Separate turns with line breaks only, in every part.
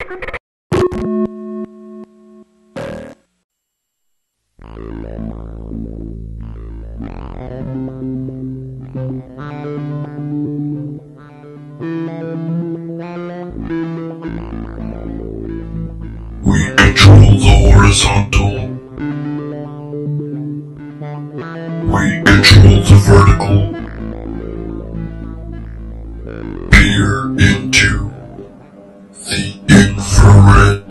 We control the horizontal. We control the vertical. Peer into the infrared.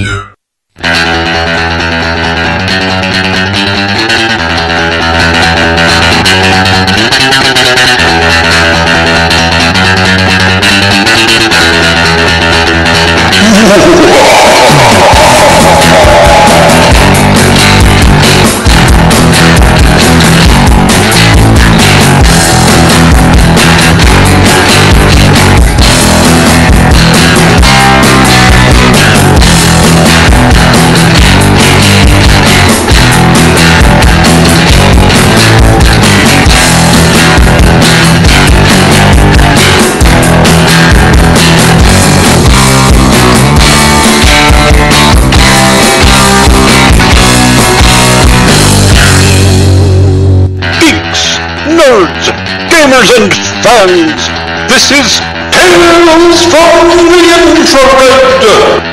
Nerds, gamers, and fans, this is Tales from the Infrared!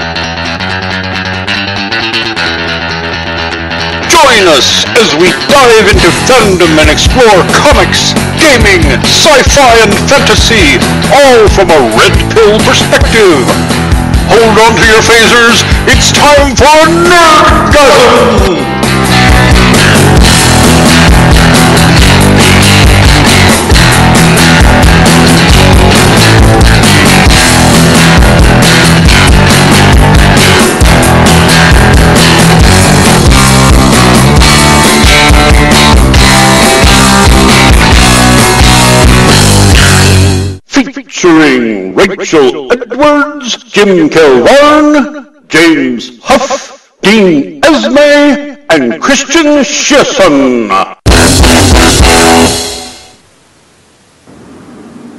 Join us as we dive into fandom and explore comics, gaming, sci-fi, and fantasy, all from a red pill perspective. Hold on to your phasers, it's time for Nerdgasm! Featuring Rachel Edwards, Jim Kelvarn, James Huff, Dean Esme, and Christian Shearson.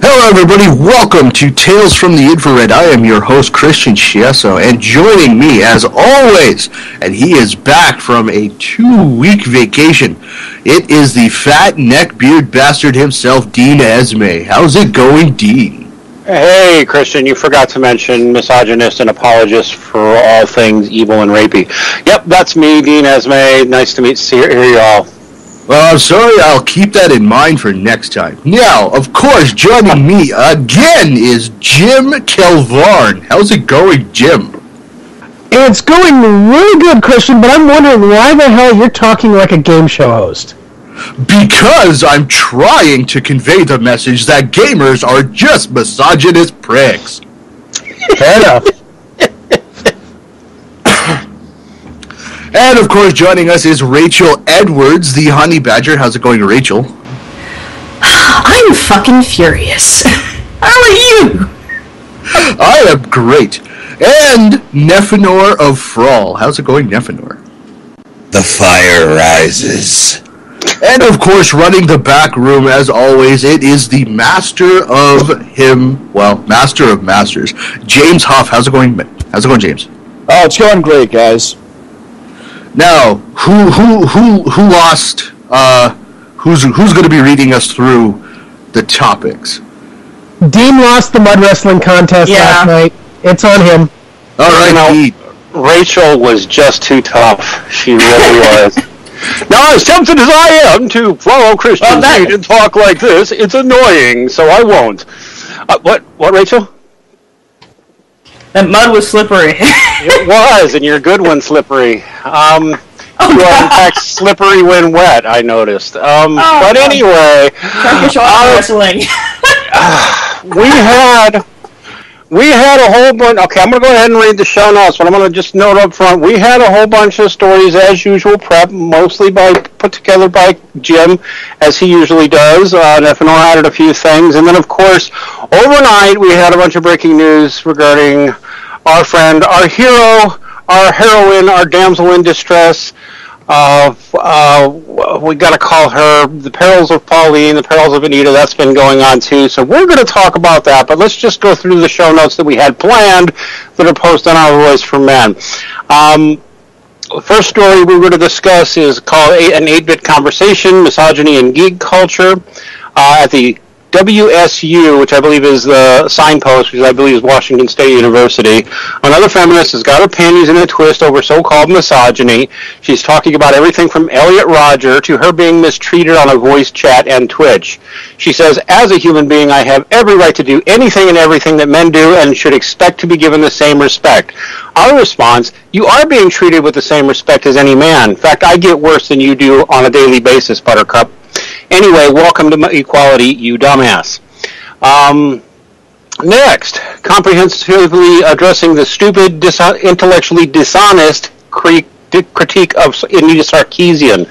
Hello everybody, welcome to Tales from the Infrared. I am your host Christian Chieso, and joining me as always, and he is back from a 2-week vacation, it is the fat neck-beard bastard himself, Dean Esme. How's it going, Dean?
Hey Christian, you forgot to mention misogynist and apologist for all things evil and rapey. Yep, that's me, Dean Esme. Nice to hear you all.
Well, I'm sorry, I'll keep that in mind for next time. Now, of course, joining me again is Jim Kelvarn. How's it going, Jim?
It's going really good, Christian, but I'm wondering why the hell you're talking like a game show host.
Because I'm trying to convey the message that gamers are just misogynist pricks.
Fair enough.
And, of course, joining us is Rachel Edwards, the honey badger. How's it going, Rachel?
I'm fucking furious. How are you?
I am great. And Nephinor of Frawl. How's it going, Nephinor?
The fire rises.
And, of course, running the back room, as always, it is the master of master of masters, James Huff. How's it going, James?
Oh, it's going great, guys.
Now, who lost? Who's going to be reading us through the topics?
Dean lost the mud wrestling contest last night. It's on him.
All right,
Rachel was just too tough. She really was. Now, as tempted as I am to follow Christian's lead and talk like this, it's annoying, so I won't. What, Rachel?
That mud was slippery.
It was, and you're a good one, slippery. You are, in fact, slippery when wet, I noticed. But anyway...
Turkish wrestling.
We had a whole bunch... Okay, I'm going to go ahead and read the show notes, but I'm going to just note up front. We had a whole bunch of stories, as usual, mostly put together by Jim, as he usually does. Nephinor added a few things. And then, of course, overnight, we had a bunch of breaking news regarding our friend, our hero, our heroine, our damsel in distress, we got to call her The Perils of Pauline, The Perils of Anita. That's been going on too. So we're going to talk about that. But let's just go through the show notes that we had planned that are posted on our Voice for Men. The first story we're going to discuss is called An 8-Bit Conversation, Misogyny and Geek Culture at the WSU, which I believe is the signpost, which I believe is Washington State University. Another feminist has got her panties in a twist over so-called misogyny. She's talking about everything from Elliot Rodger to her being mistreated on a voice chat and Twitch. She says, as a human being, I have every right to do anything and everything that men do and should expect to be given the same respect. Our response, you are being treated with the same respect as any man. In fact, I get worse than you do on a daily basis, Buttercup. Anyway, welcome to equality, you dumbass. Next, comprehensively addressing the stupid, intellectually dishonest critique of Anita Sarkeesian.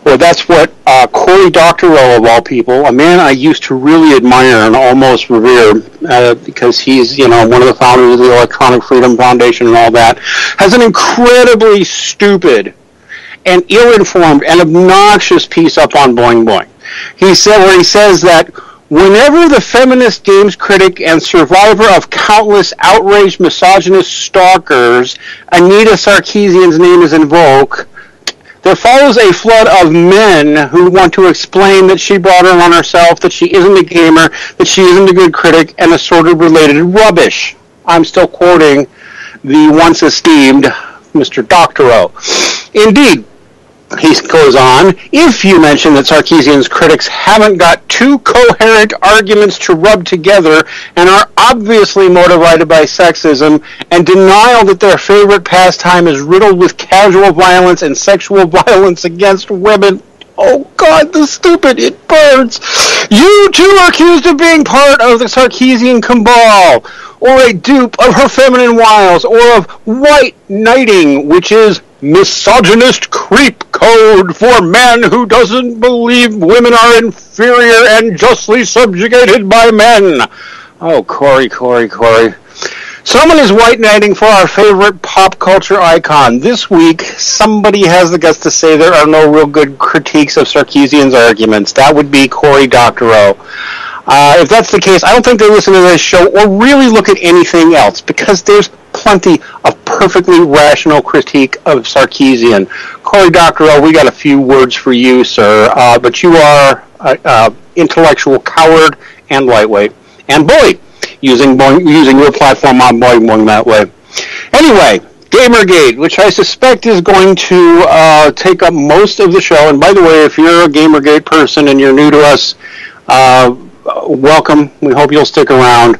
Well, that's what Cory Doctorow, of all people, a man I used to really admire and almost revere because he's, one of the founders of the Electronic Freedom Foundation and all that, has an incredibly stupid and ill-informed and obnoxious piece up on Boing Boing. He says that whenever the feminist games critic and survivor of countless outraged misogynist stalkers, Anita Sarkeesian's name is invoked, there follows a flood of men who want to explain that she brought it on herself, that she isn't a gamer, that she isn't a good critic, and assorted related rubbish. I'm still quoting the once esteemed Mr. Doctorow. Indeed, he goes on, if you mention that Sarkeesian's critics haven't got two coherent arguments to rub together and are obviously motivated by sexism and denial that their favorite pastime is riddled with casual violence and sexual violence against women, oh God, the stupid, it burns. You too are accused of being part of the Sarkeesian cabal, or a dupe of her feminine wiles, or of white knighting, which is misogynist creep code for men who doesn't believe women are inferior and justly subjugated by men. Oh, Cory. Someone is white knighting for our favorite pop culture icon. This week, somebody has the guts to say there are no real good critiques of Sarkeesian's arguments. That would be Cory Doctorow. If that's the case, I don't think they listen to this show or really look at anything else, because there's plenty of perfectly rational critique of Sarkeesian. Cory Doctorow, we got a few words for you, sir, but you are an intellectual coward and lightweight and bully, using your platform on Boing Boing that way. Anyway, Gamergate, which I suspect is going to take up most of the show. And by the way, if you're a Gamergate person and you're new to us, welcome. We hope you'll stick around.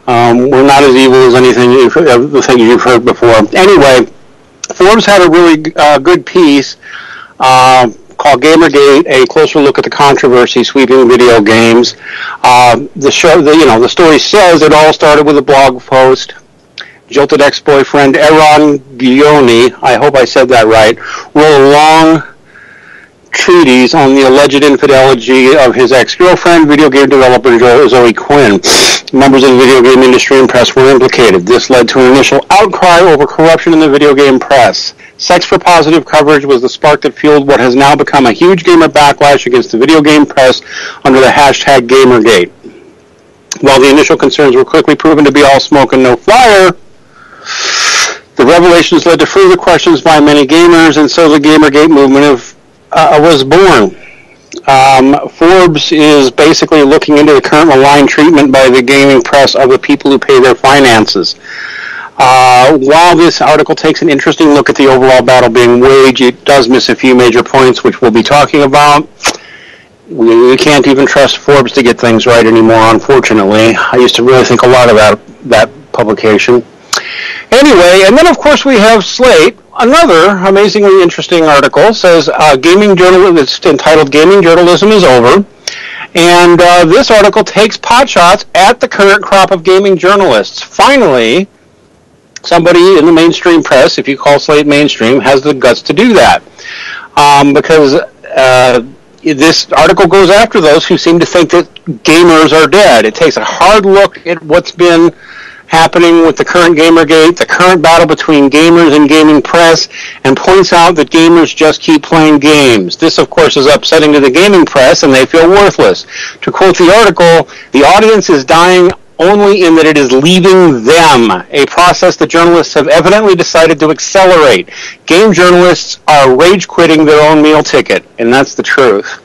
We're not as evil as the things you've heard before. Anyway, Forbes had a really good piece called Gamergate: A Closer Look at the Controversy Sweeping Video Games. The story says it all started with a blog post. Jilted ex-boyfriend Eron Gioni, I hope I said that right, wrote a long treatise on the alleged infidelity of his ex-girlfriend, video game developer Zoe Quinn. Members of the video game industry and press were implicated. This led to an initial outcry over corruption in the video game press. Sex for Positive coverage was the spark that fueled what has now become a huge gamer backlash against the video game press under the hashtag Gamergate. While the initial concerns were quickly proven to be all smoke and no fire, the revelations led to further questions by many gamers, and so the Gamergate movement was born. Forbes is basically looking into the current malign treatment by the gaming press of the people who pay their finances. While this article takes an interesting look at the overall battle being waged, it does miss a few major points, which we'll be talking about. We can't even trust Forbes to get things right anymore, unfortunately. I used to really think a lot about that publication. Anyway, and then of course we have Slate. Another amazingly interesting article says it's entitled Gaming Journalism is Over. And this article takes potshots at the current crop of gaming journalists. Finally, somebody in the mainstream press, if you call Slate mainstream, has the guts to do that. Because this article goes after those who seem to think that gamers are dead. It takes a hard look at what's been happening with the current Gamergate, the current battle between gamers and gaming press, and points out that gamers just keep playing games. This, of course, is upsetting to the gaming press, and they feel worthless. To quote the article, the audience is dying only in that it is leaving them, a process that journalists have evidently decided to accelerate. Game journalists are rage-quitting their own meal ticket, and that's the truth.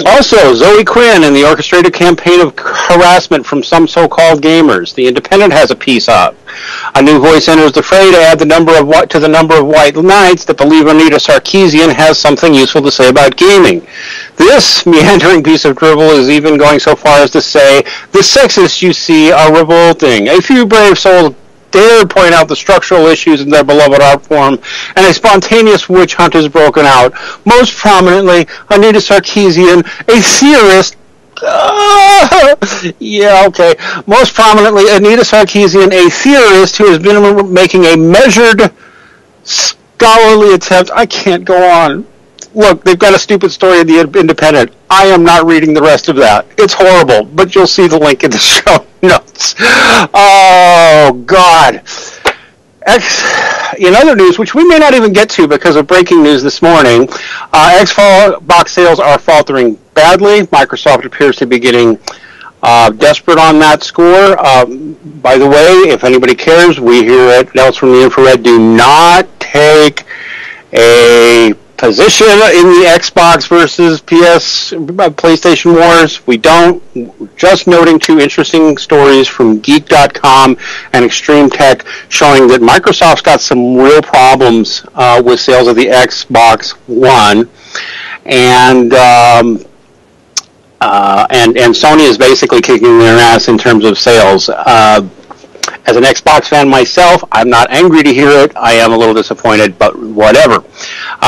Also, Zoe Quinn and the orchestrated campaign of harassment from some so-called gamers. The Independent has a piece of. A new voice enters the fray to add the number of white knights that believe Anita Sarkeesian has something useful to say about gaming. This meandering piece of dribble is even going so far as to say, the sexists you see are revolting. A few brave souls dare point out the structural issues in their beloved art form, and a spontaneous witch hunt is broken out. Most prominently, Anita Sarkeesian, a theorist. Most prominently, Anita Sarkeesian, a theorist who has been making a measured, scholarly attempt. I can't go on. Look, they've got a stupid story in the Independent. I am not reading the rest of that. It's horrible, but you'll see the link in the show notes. Oh, God. In other news, which we may not even get to because of breaking news this morning, Xbox sales are faltering badly. Microsoft appears to be getting desperate on that score. By the way, if anybody cares, we here at Tales from the Infrared do not take a position in the Xbox versus PlayStation wars. We don't. Just noting two interesting stories from Geek.com and Extreme Tech showing that Microsoft's got some real problems with sales of the Xbox One, and Sony is basically kicking their ass in terms of sales. As an Xbox fan myself, I'm not angry to hear it. I am a little disappointed, but whatever.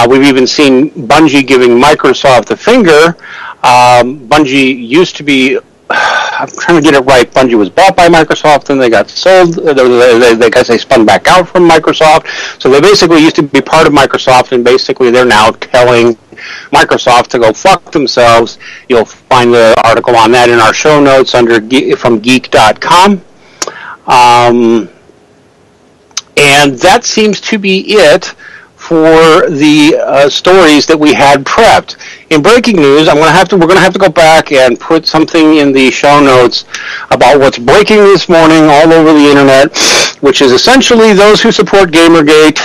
We've even seen Bungie giving Microsoft the finger. Bungie used to be, I'm trying to get it right, Bungie was bought by Microsoft, and they got sold. They spun back out from Microsoft. So they basically used to be part of Microsoft, and basically they're now telling Microsoft to go fuck themselves. You'll find the article on that in our show notes from Geek.com. And that seems to be it for the stories that we had prepped. In breaking news, we're going to have to go back and put something in the show notes about what's breaking this morning all over the internet, which is essentially those who support Gamergate,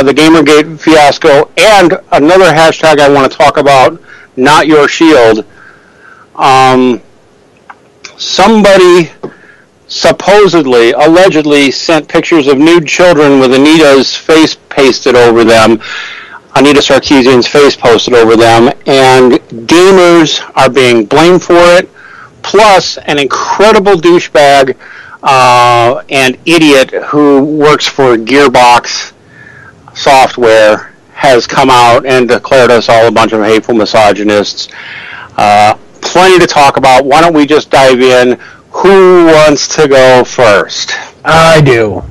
the Gamergate fiasco, and another hashtag I want to talk about, Not Your Shield. Somebody supposedly, allegedly sent pictures of nude children with Anita's face pasted over them, Anita Sarkeesian's face posted over them, and gamers are being blamed for it, plus an incredible douchebag and idiot who works for Gearbox Software has come out and declared us all a bunch of hateful misogynists. Plenty to talk about. Why don't we just dive in? Who wants to go first?
I do.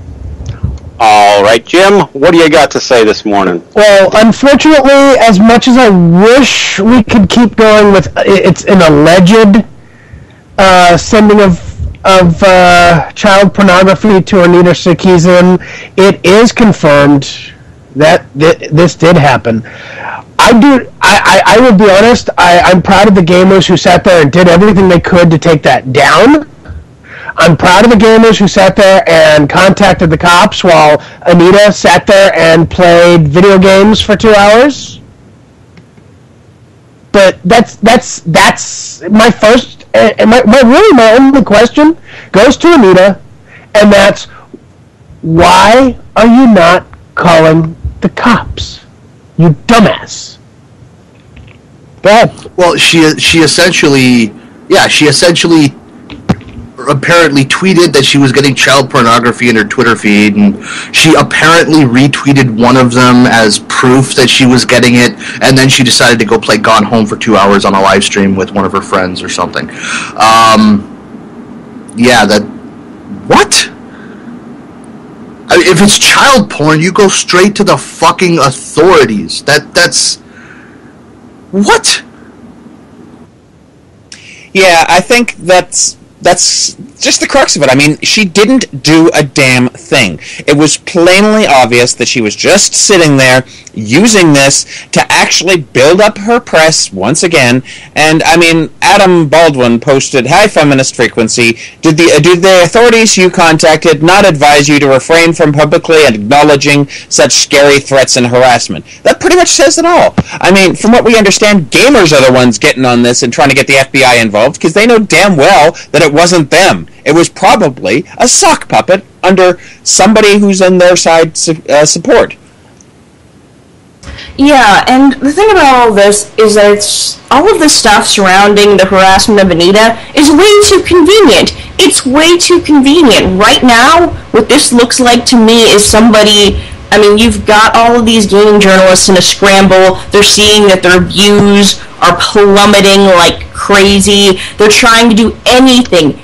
All right, Jim, what do you got to say this morning?
Well, unfortunately, as much as I wish we could keep going with it's an alleged sending of child pornography to Anita Sarkeesian, it is confirmed that this did happen. I will be honest, I'm proud of the gamers who sat there and did everything they could to take that down. I'm proud of the gamers who sat there and contacted the cops while Anita sat there and played video games for 2 hours. But that's my first, and my only question goes to Anita, and that's, why are you not calling the cops? You dumbass. Go ahead.
Well, she essentially apparently tweeted that she was getting child pornography in her Twitter feed, and she apparently retweeted one of them as proof that she was getting it, and then she decided to go play Gone Home for 2 hours on a live stream with one of her friends or something. What? I mean, if it's child porn, you go straight to the fucking authorities. That's... What?
Yeah, I think that's
That's just the crux of it. I mean, she didn't do a damn thing. It was plainly obvious that she was just sitting there using this to actually build up her press once again. And, I mean, Adam Baldwin posted, "Hi, Feminist Frequency. Did the authorities you contacted not advise you to refrain from publicly acknowledging such scary threats and harassment?" That pretty much says it all. I mean, from what we understand, gamers are the ones getting on this and trying to get the FBI involved because they know damn well that it wasn't them. It was probably a sock puppet under somebody who's on their side support.
Yeah, and the thing about all of this is that all of the stuff surrounding the harassment of Anita is way too convenient. It's way too convenient. Right now, what this looks like to me is somebody... I mean, you've got all of these gaming journalists in a scramble. They're seeing that their views are plummeting like crazy. They're trying to do anything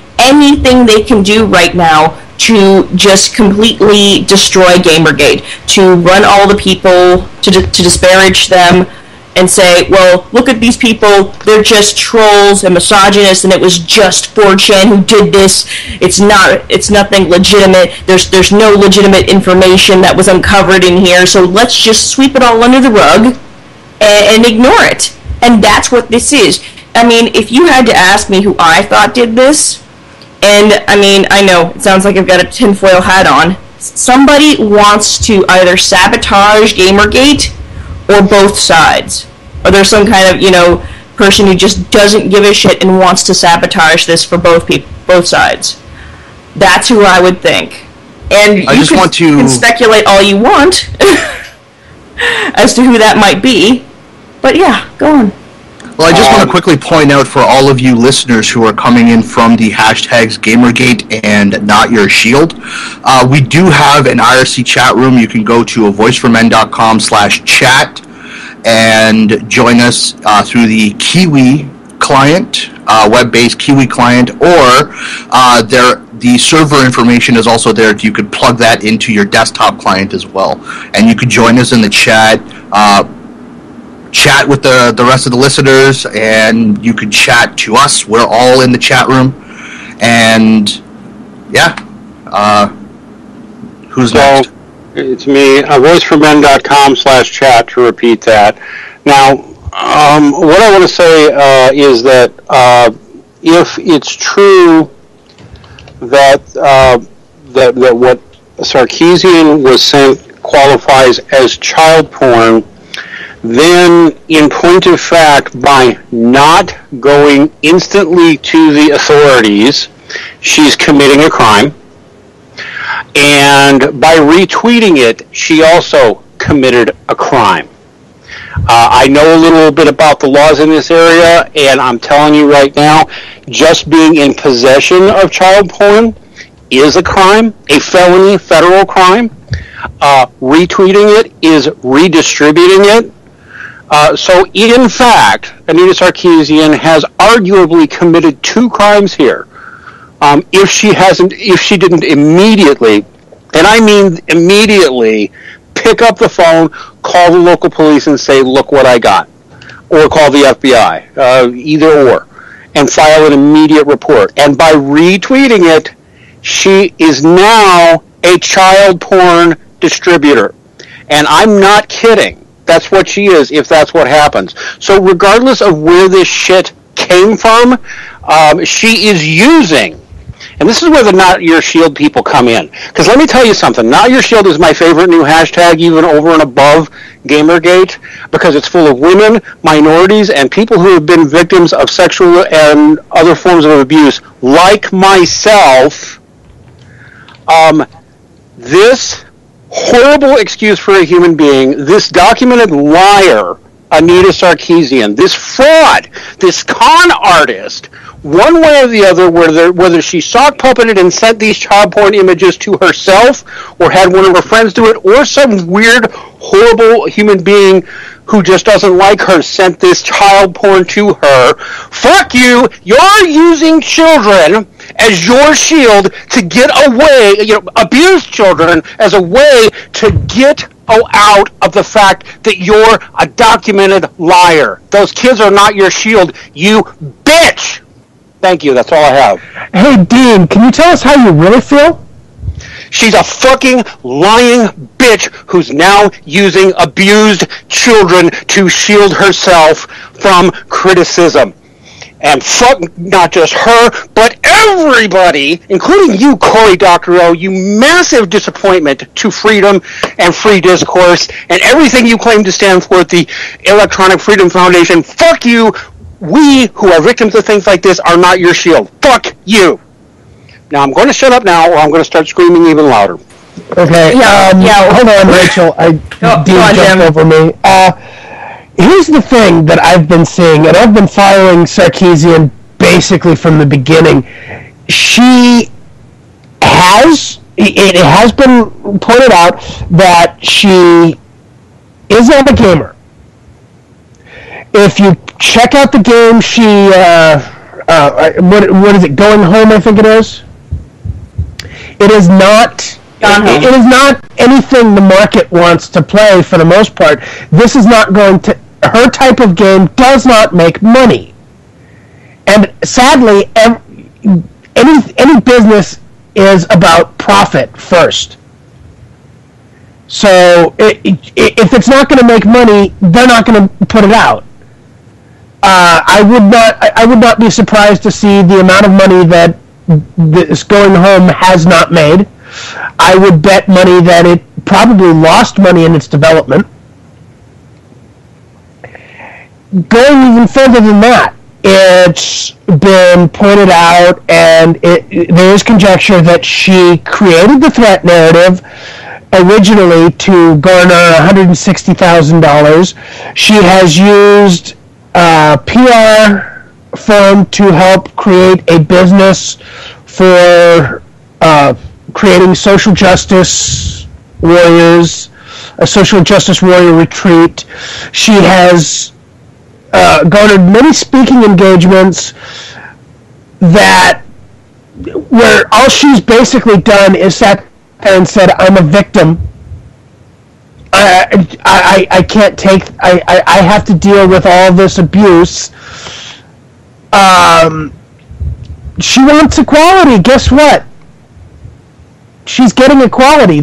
they can do right now to just completely destroy Gamergate, to run all the people, to disparage them, and say, well, look at these people, they're just trolls and misogynists, and it was just 4chan who did this. It's nothing legitimate. There's no legitimate information that was uncovered in here, so let's just sweep it all under the rug and ignore it. And that's what this is. I mean, if you had to ask me who I thought did this, and, I mean, I know, it sounds like I've got a tinfoil hat on, somebody wants to either sabotage Gamergate or both sides. Or there's some kind of, person who just doesn't give a shit and wants to sabotage this for both sides. That's who I would think. And you can speculate all you want as to who that might be. But yeah, go on.
Well, I just want to quickly point out for all of you listeners who are coming in from the hashtags Gamergate and NotYourShield, we do have an IRC chat room. You can go to avoiceformen.com/chat and join us through the Kiwi client, web-based Kiwi client, or the server information is also there. You could plug that into your desktop client as well. And you could join us in the chat, chat with the rest of the listeners, and you could chat to us. We're all in the chat room. And, yeah. Who's next?
It's me, voiceformen.com/chat to repeat that. Now, what I want to say is that if it's true that what Sarkeesian was sent qualifies as child porn, then in point of fact, by not going instantly to the authorities, she's committing a crime. And by retweeting it, she also committed a crime. I know a little bit about the laws in this area, and I'm telling you right now, just being in possession of child porn is a crime, a felony, federal crime. Retweeting it is redistributing it. So, in fact, Anita Sarkeesian has arguably committed two crimes here. If she didn't immediately, and I mean immediately, pick up the phone, call the local police and say, look what I got. Or call the FBI, either or, and file an immediate report. And by retweeting it, she is now a child porn distributor. And I'm not kidding. That's what she is, if that's what happens. So regardless of where this shit came from, she is using, and this is where the Not Your Shield people come in. Because let me tell you something, Not Your Shield is my favorite new hashtag, even over and above Gamergate, because it's full of women, minorities, and people who have been victims of sexual and other forms of abuse, like myself. This horrible excuse for a human being, this documented liar, Anita Sarkeesian, this fraud, this con artist, one way or the other, whether she sock puppeted and sent these child porn images to herself, or had one of her friends do it, or some weird, horrible human being who just doesn't like her sent this child porn to her. Fuck you! You're using children as your shield to get away, abuse children as a way to get out of the fact that you're a documented liar. Those kids are not your shield, you bitch! Thank you. That's all I have.
Hey, Dean, can you tell us how you really feel?
She's a fucking lying bitch who's now using abused children to shield herself from criticism. And fuck not just her, but everybody, including you, Cory Doctorow, you massive disappointment to freedom and free discourse and everything you claim to stand for at the Electronic Freedom Foundation. Fuck you. We, who are victims of things like this, are not your shield. Fuck you. Now, I'm going to shut up now, or I'm going to start screaming even louder.
Okay, hold on, Rachel. Dean jumped over me. Here's the thing that I've been seeing, and I've been following Sarkeesian basically from the beginning. It has been pointed out that she is not a gamer. If you check out the game, what is it, Going Home, I think it is? It is not... It is not anything the market wants to play for the most part. This is not going to... Her type of game does not make money. And sadly, any business is about profit first. So if it's not going to make money, they're not going to put it out. I would not be surprised to see the amount of money that this Going Home has not made. I would bet money that it probably lost money in its development. Going even further than that, it's been pointed out, and there is conjecture that she created the threat narrative originally to garner $160,000. She has used a PR firm to help create a business for creating social justice warriors, a social justice warrior retreat. She has garnered many speaking engagements where all she's basically done is sat there and said, I'm a victim. I can't take, I have to deal with all this abuse. She wants equality. Guess what? She's getting equality.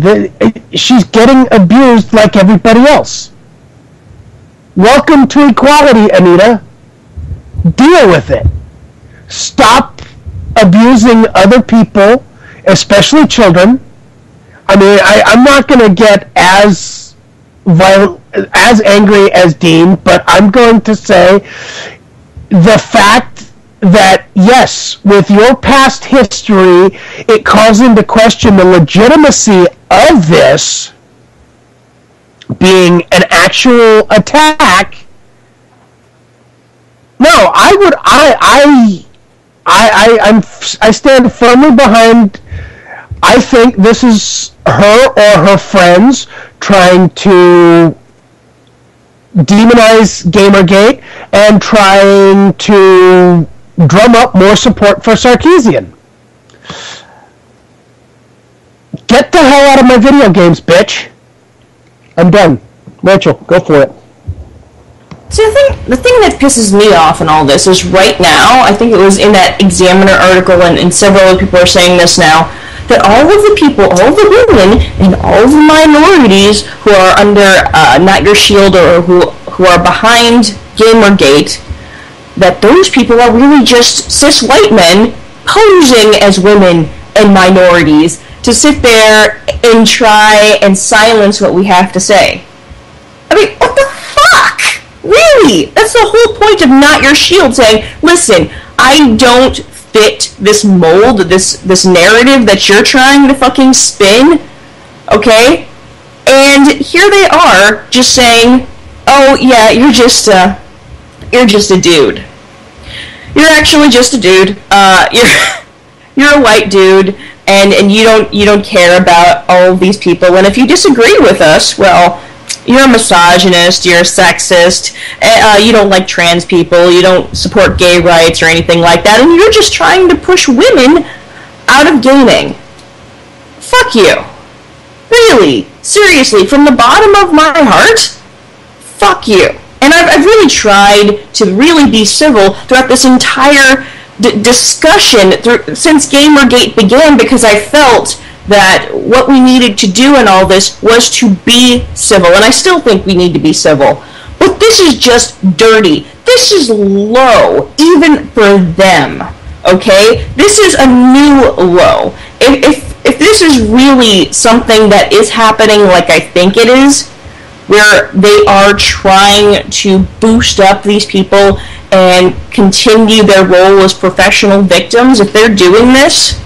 She's getting abused like everybody else. Welcome to equality, Anita. Deal with it. Stop abusing other people, especially children. I mean, I'm not going to get as violent, as angry as Dean, but I'm going to say the fact that, yes, with your past history, it calls into question the legitimacy of this being an actual attack. No, I stand firmly behind. I think this is her or her friends trying to demonize Gamergate and trying to drum up more support for Sarkeesian. Get the hell out of my video games, bitch. I'm done. Rachel, go for it.
So the thing that pisses me off in all this is right now, I think it was in that Examiner article, and several other people are saying this now, that all of the people, all of the women, and all of the minorities who are under Not Your Shield or who are behind Gamergate, that those people are really just cis white men posing as women and minorities to sit there and try and silence what we have to say. I mean, what the fuck? Really? That's the whole point of Not Your Shield, saying, listen, I don't fit this mold, this narrative that you're trying to fucking spin, okay? And here they are, just saying, oh yeah, you're just a dude. You're actually just a dude. You're a white dude, and you don't care about all of these people. And if you disagree with us, well, you're a misogynist, you're a sexist, you don't like trans people, you don't support gay rights or anything like that, and you're just trying to push women out of gaming. Fuck you. Really, seriously, from the bottom of my heart, fuck you. And I've really tried to really be civil throughout this entire discussion since Gamergate began, because I felt that what we needed to do in all this was to be civil, and I still think we need to be civil. But this is just dirty. This is low, even for them. Okay? This is a new low. If this is really something that is happening like I think it is, where they are trying to boost up these people and continue their role as professional victims, if they're doing this,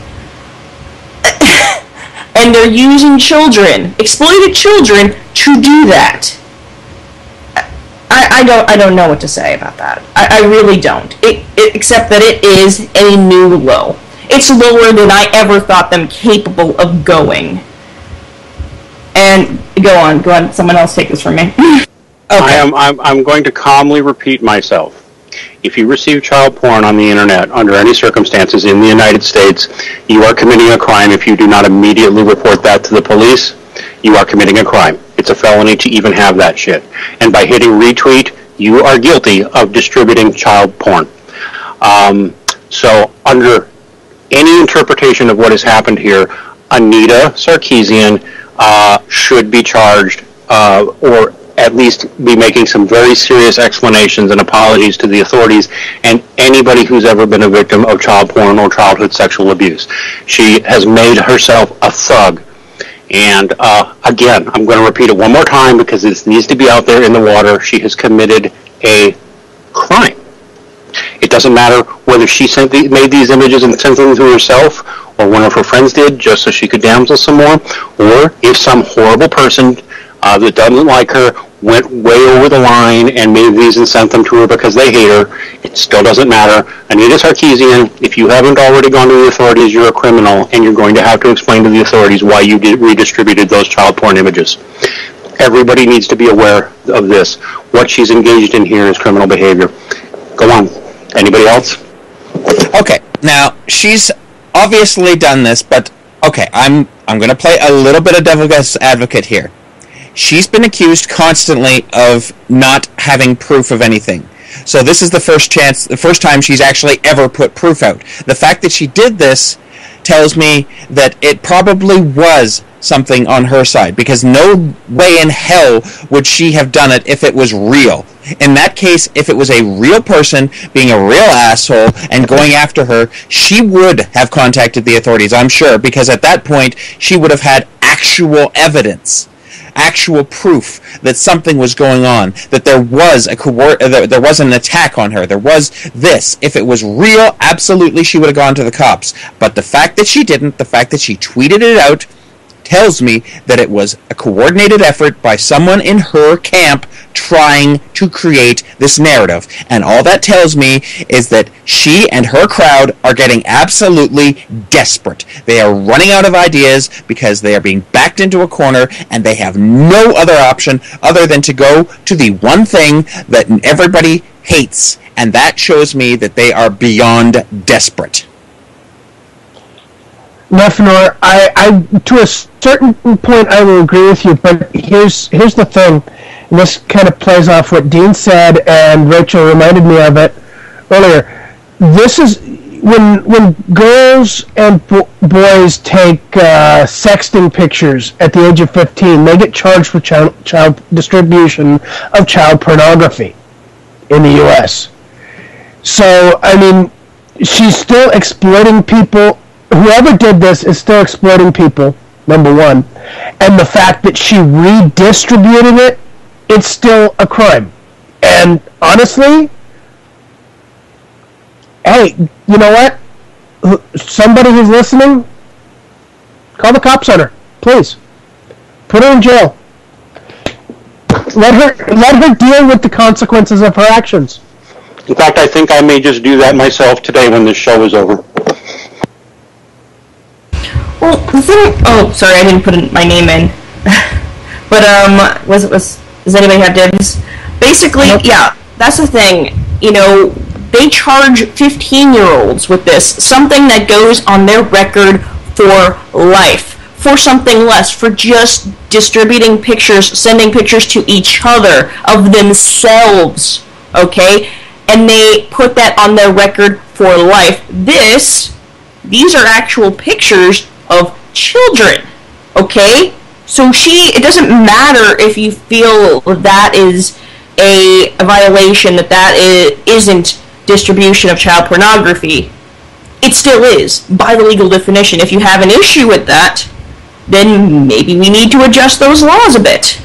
and they're using children, exploited children, to do that, I don't know what to say about that. I really don't. Except that it is a new low. It's lower than I ever thought them capable of going. And go on. Someone else take this from me. Okay.
I'm going to calmly repeat myself. If you receive child porn on the internet under any circumstances in the United States, you are committing a crime. If you do not immediately report that to the police, you are committing a crime. It's a felony to even have that shit. And by hitting retweet, you are guilty of distributing child porn. So under any interpretation of what has happened here, Anita Sarkeesian should be charged, or at least be making some very serious explanations and apologies to the authorities and anybody who's ever been a victim of child porn or childhood sexual abuse. She has made herself a thug. And again, I'm going to repeat it one more time because it needs to be out there in the water. She has committed a crime. It doesn't matter whether she made these images and sent them to herself, or one of her friends did just so she could damsel some more, or if some horrible person that doesn't like her went way over the line and made these and sent them to her because they hate her. It still doesn't matter. Anita Sarkeesian, if you haven't already gone to the authorities, you're a criminal, and you're going to have to explain to the authorities why you redistributed those child porn images. Everybody needs to be aware of this. What she's engaged in here is criminal behavior. Go on. Anybody else?
Okay, now, she's obviously done this, but, okay, I'm going to play a little bit of devil's advocate here. She's been accused constantly of not having proof of anything. So this is the first time she's actually ever put proof out. The fact that she did this tells me that it probably was something on her side, because no way in hell would she have done it if it was real. In that case, if it was a real person being a real asshole and going after her, she would have contacted the authorities, I'm sure, because at that point she would have had actual evidence, actual proof that something was going on, that there was there was an attack on her, there was this. If it was real, absolutely she would have gone to the cops. But the fact that she didn't, the fact that she tweeted it out, tells me that it was a coordinated effort by someone in her camp trying to create this narrative. And all that tells me is that she and her crowd are getting absolutely desperate. They are running out of ideas because they are being backed into a corner, and they have no other option other than to go to the one thing that everybody hates. And that shows me that they are beyond desperate.
Lefnor, I to a certain point I will agree with you, but here's the thing, and this kind of plays off what Dean said, and Rachel reminded me of it earlier. This is when girls and boys take sexting pictures at the age of 15, they get charged with child distribution of child pornography in the U.S. So, I mean, she's still exploiting people. Whoever did this is still exploiting people, number one. And the fact that she redistributed it, it's still a crime. And honestly, hey, you know what? Somebody who's listening, call the cops on her, please. Put her in jail. Let her deal with the consequences of her actions.
In fact, I think I may just do that myself today when this show is over.
Well, the thing... Oh, sorry, I didn't put my name in. But, does anybody have dibs? Basically, nope. Yeah, that's the thing. You know, they charge 15-year-olds with this, something that goes on their record for life, for something less, for just distributing pictures, sending pictures to each other of themselves, okay? and they put that on their record for life. These are actual pictures of children, okay? So it doesn't matter if you feel that is a violation, that isn't distribution of child pornography. It still is, by the legal definition. If you have an issue with that, then maybe we need to adjust those laws a bit.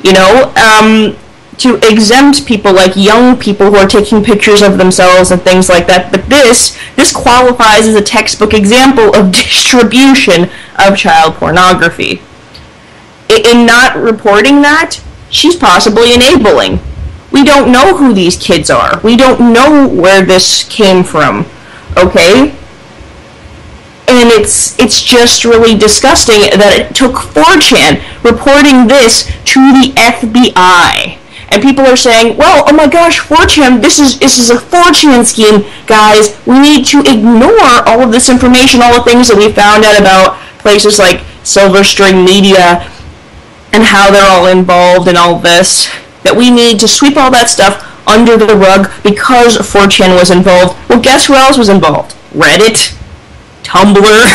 You know, to exempt people like young people who are taking pictures of themselves and things like that. But this qualifies as a textbook example of distribution of child pornography. In not reporting that, she's possibly enabling. We don't know who these kids are. We don't know where this came from, okay? And it's just really disgusting that it took 4chan reporting this to the FBI. And people are saying, well, oh my gosh, 4chan, this is a 4chan scheme, guys. We need to ignore all of this information, all the things that we found out about places like Silver String Media and how they're all involved in all this, that we need to sweep all that stuff under the rug because 4chan was involved. Well, guess who else was involved? Reddit, Tumblr,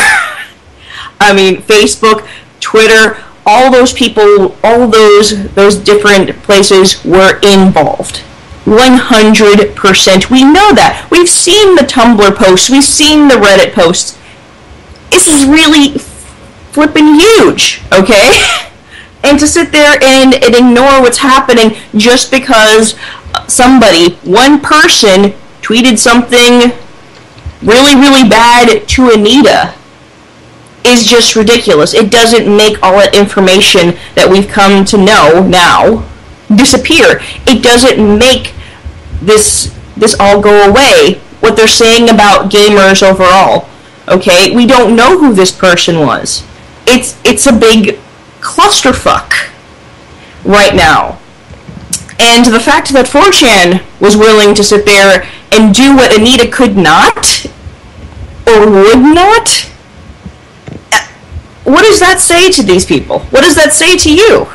Facebook, Twitter, all those people, all those different places were involved. 100%. We know that. We've seen the Tumblr posts. We've seen the Reddit posts. This is really flipping huge, okay? And to sit there and ignore what's happening just because one person tweeted something really, really bad to Anita is just ridiculous. It doesn't make all that information that we've come to know now disappear. It doesn't make this all go away, what they're saying about gamers overall. Okay? We don't know who this person was. It's a big clusterfuck right now. And the fact that 4chan was willing to sit there and do what Anita could not, or would not, what does that say to these people? What does that say to you?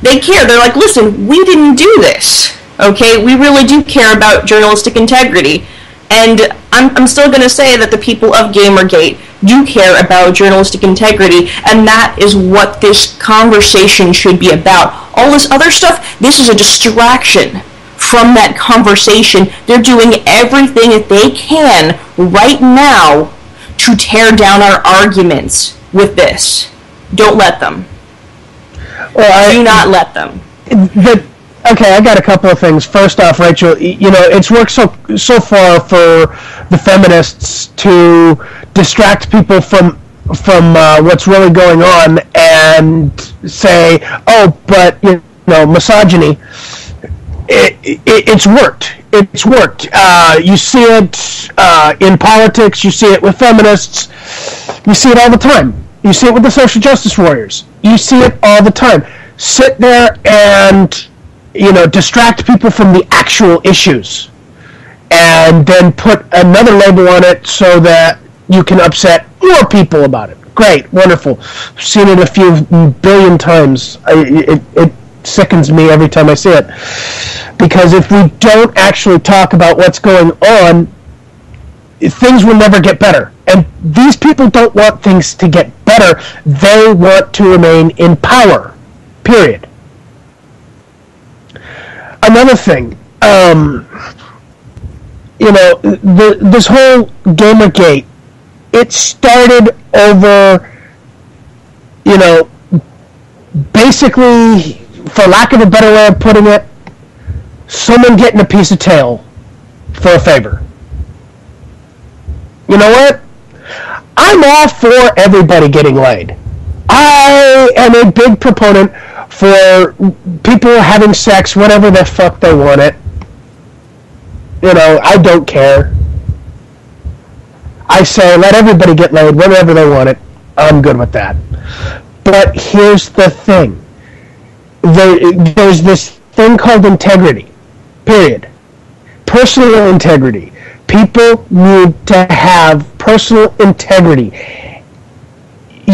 They care. They're like, listen, we didn't do this. Okay? We really do care about journalistic integrity. And I'm still going to say that the people of Gamergate do care about journalistic integrity, and that is what this conversation should be about. All this other stuff, this is a distraction from that conversation. They're doing everything that they can right now to tear down our arguments with this. Don't let them. Do not let them.
Okay, I got a couple of things. First off, Rachel, it's worked so far for the feminists to distract people from what's really going on and say, oh, but misogyny. It's worked. It's worked. You see it in politics. You see it with feminists. You see it all the time. You see it with the social justice warriors. You see it all the time. Sit there and distract people from the actual issues, and then put another label on it so that you can upset more people about it. Great, wonderful. I've seen it a few billion times. It sickens me every time I see it. Because if we don't actually talk about what's going on, things will never get better. And these people don't want things to get better. They want to remain in power. Period. Another thing, this whole Gamergate, it started over, basically, for lack of a better way of putting it, someone getting a piece of tail for a favor. You know what? I'm all for everybody getting laid. I am a big proponent for people having sex whenever the fuck they want it. I don't care. I say let everybody get laid whenever they want it. I'm good with that. But here's the thing. There's this thing called integrity. Period. Personal integrity. People need to have personal integrity.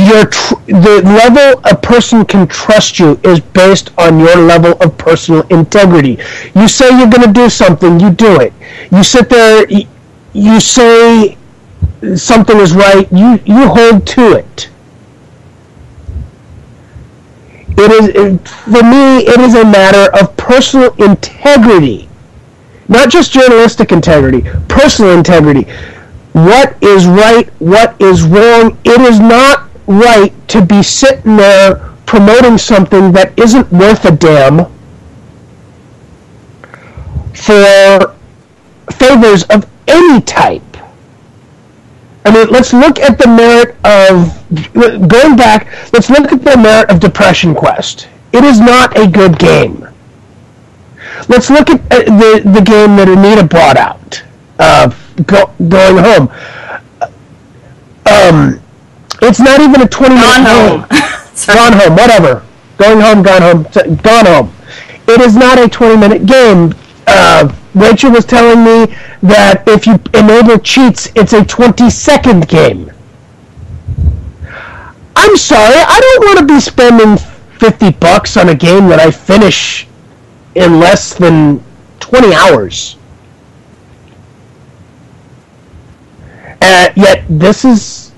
the level a person can trust you is based on your level of personal integrity. You say you're going to do something, you do it. You sit there, you say something is right, you hold to it. For me, it is a matter of personal integrity. Not just journalistic integrity, personal integrity. What is right, what is wrong? It is not right to be sitting there promoting something that isn't worth a damn for favors of any type. I mean, let's look at the merit of, going back, let's look at the merit of Depression Quest. It is not a good game. Let's look at the game that Anita brought out, Going Home. It's not even a 20-minute game. Gone Home, whatever. Going Home, Gone Home, Gone Home. It is not a 20-minute game. Rachel was telling me that if you enable cheats, it's a 20-second game. I'm sorry, I don't want to be spending $50 on a game that I finish in less than 20 hours. Yet this is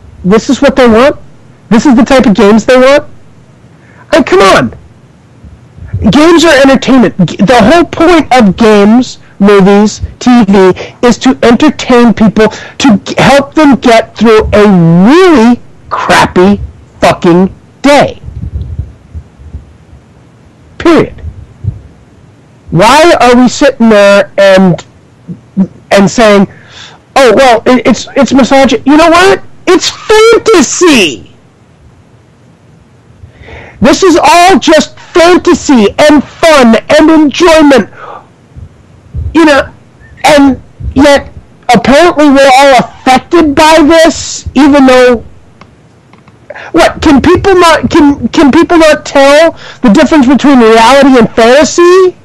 what they want? This is the type of games they want? I mean, come on. Games are entertainment. The whole point of games, movies, TV, is to entertain people, to help them get through a really crappy fucking day. Period. Why are we sitting there and saying, oh, well, it's misogyny? You know what? It's fantasy! This is all just fantasy and fun and enjoyment. You know, and yet apparently we're all affected by this, even though, what, can people not tell the difference between reality and fantasy?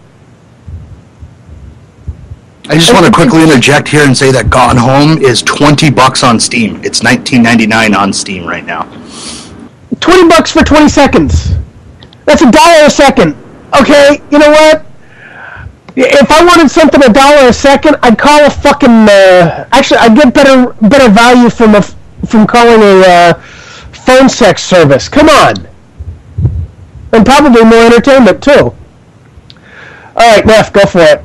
I just want to quickly interject here and say that Gone Home is $20 on Steam. It's $19.99 on Steam right now.
$20 for 20 seconds. That's $1 a second. Okay, you know what? If I wanted something $1 a second, I'd call a fucking. Actually, I'd get better value from calling a phone sex service. Come on, and probably more entertainment too. All right, Neff, go for it.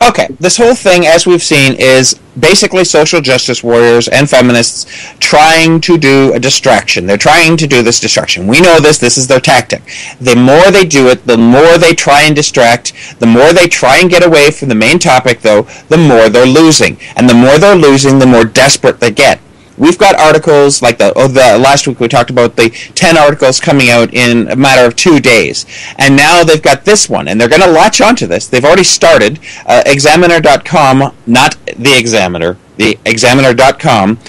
Okay, this whole thing, as we've seen, is basically social justice warriors and feminists trying to do a distraction. They're trying to do this distraction. We know this is their tactic. The more they do it, the more they try and distract, the more they try and get away from the main topic, though, the more they're losing. And the more they're losing, the more desperate they get. We've got articles like the last week we talked about the 10 articles coming out in a matter of 2 days. And now they've got this one, and they're going to latch onto this. They've already started. Examiner.com, not The Examiner, the Examiner.com,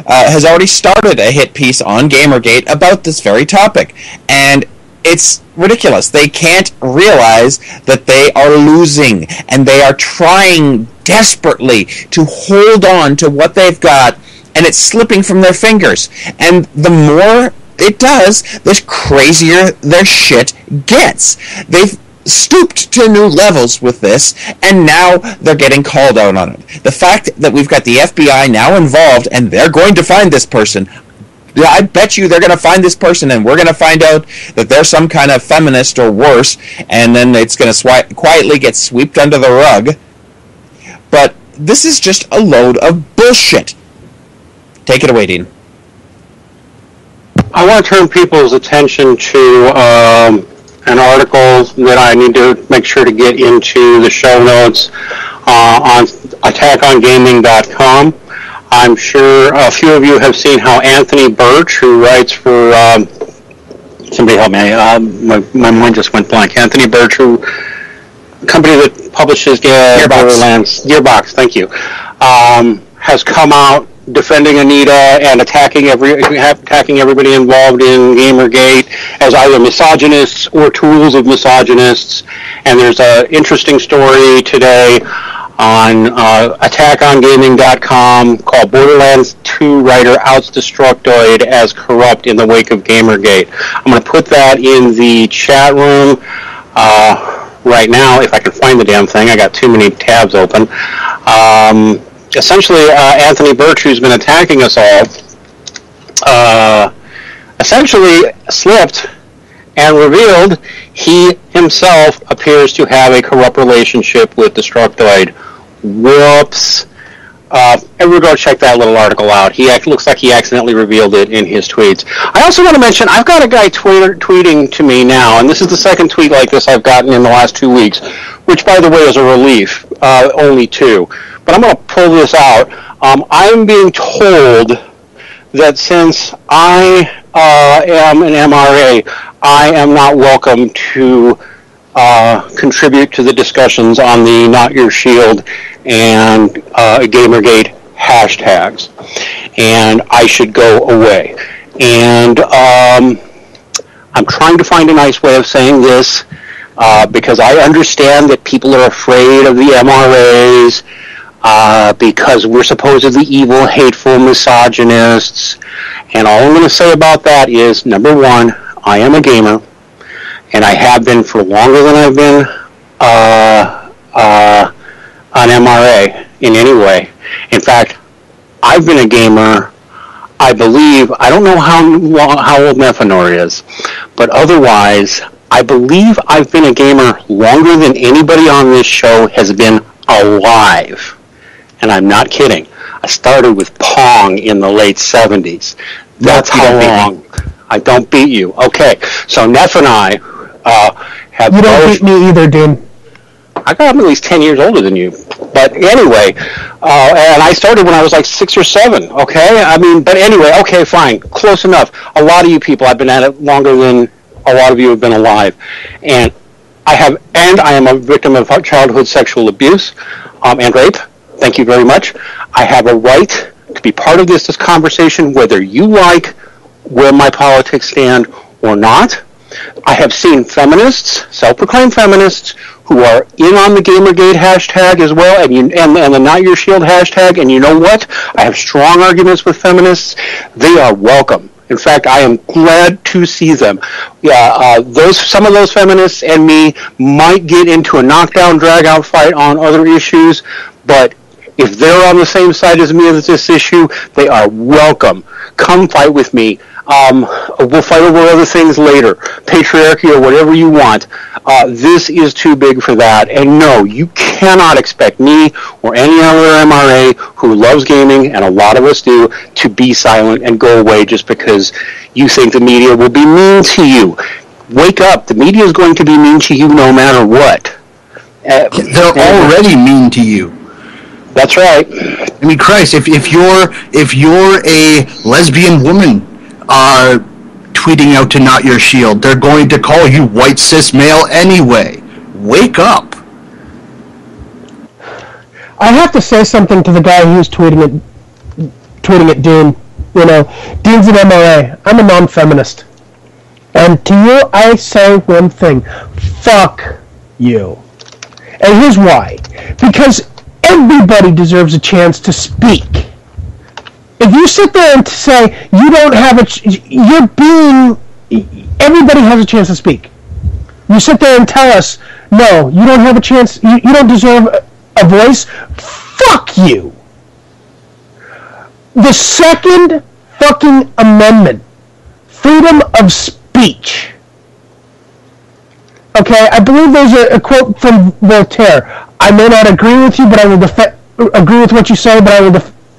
has already started a hit piece on Gamergate about this very topic. And it's ridiculous. They can't realize that they are losing, and they are trying desperately to hold on to what they've got, and it's slipping from their fingers. And the more it does, the crazier their shit gets. They've stooped to new levels with this, and now they're getting called out on it. The fact that we've got the FBI now involved, and they're going to find this person. I bet you they're going to find this person, and we're going to find out that they're some kind of feminist or worse, and then it's going to quietly get swept under the rug. But this is just a load of bullshit. Take it away, Dean.
I want to turn people's attention to an article that I need to make sure to get into the show notes on attackongaming.com. I'm sure a few of you have seen how Anthony Birch, who writes for, somebody help me, my mind just went blank. Anthony Birch, who, company that publishes Borderlands, Gearbox, thank you, has come out defending Anita and attacking everybody involved in Gamergate as either misogynists or tools of misogynists. And there's an interesting story today on attackongaming.com called Borderlands 2 writer outs Destructoid as corrupt in the wake of Gamergate. I'm going to put that in the chat room right now, if I can find the damn thing. I got too many tabs open. Essentially, Anthony Birch, who's been attacking us all, essentially slipped and revealed he himself appears to have a corrupt relationship with Destructoid. Whoops. Everyone go check that little article out. Looks like he accidentally revealed it in his tweets. I also want to mention, I've got a guy tweeting to me now, and this is the second tweet like this I've gotten in the last 2 weeks, which, by the way, is a relief. Only 2. But I'm going to pull this out. I'm being told that since I am an MRA, I am not welcome to contribute to the discussions on the Not Your Shield and Gamergate hashtags, and I should go away. And I'm trying to find a nice way of saying this because I understand that people are afraid of the MRAs because we're supposedly evil, hateful, misogynists. And all I'm going to say about that is, number one, I am a gamer, and I have been for longer than I've been an MRA in any way. In fact, I've been a gamer, I believe, I don't know how old Methanor is, but otherwise, I believe I've been a gamer longer than anybody on this show has been alive. And I'm not kidding. I started with Pong in the late 70s. That's how long. I don't beat you. Okay, so Neff and I have
You don't beat me either, Dean.
I got I'm at least 10 years older than you. But anyway, and I started when I was like 6 or 7, okay? I mean, but anyway, okay, fine. Close enough. A lot of you people, I've been at it longer than a lot of you have been alive. And I am a victim of childhood sexual abuse and rape. Thank you very much. I have a right to be part of this conversation, whether you like where my politics stand or not. I have seen feminists, self-proclaimed feminists, who are in on the Gamergate hashtag as well, and the Not Your Shield hashtag, and you know what? I have strong arguments with feminists. They are welcome. In fact, I am glad to see them. Yeah, some of those feminists and me might get into a knockdown, drag-out fight on other issues, but if they're on the same side as me as this issue, they are welcome. Come fight with me. We'll fight over other things later, patriarchy or whatever you want. This is too big for that. And no, you cannot expect me or any other MRA who loves gaming, and a lot of us do, to be silent and go away just because you think the media will be mean to you. Wake up. The media is going to be mean to you no matter what.
They're already mean to you.
That's right.
I mean, Christ, if you're a lesbian woman tweeting out to Not Your Shield, they're going to call you white cis male anyway. Wake up.
I have to say something to the guy who's tweeting at Dean. You know, Dean's an MRA. I'm a non-feminist. And to you, I say one thing. Fuck you. And here's why. Because everybody deserves a chance to speak. If you sit there and say you don't have everybody has a chance to speak. You sit there and tell us, no, you don't have a chance, you don't deserve a voice. Fuck you. The Second fucking Amendment, freedom of speech. Okay, I believe there's a quote from Voltaire. I may not agree with you, but I will agree with what you say, but I will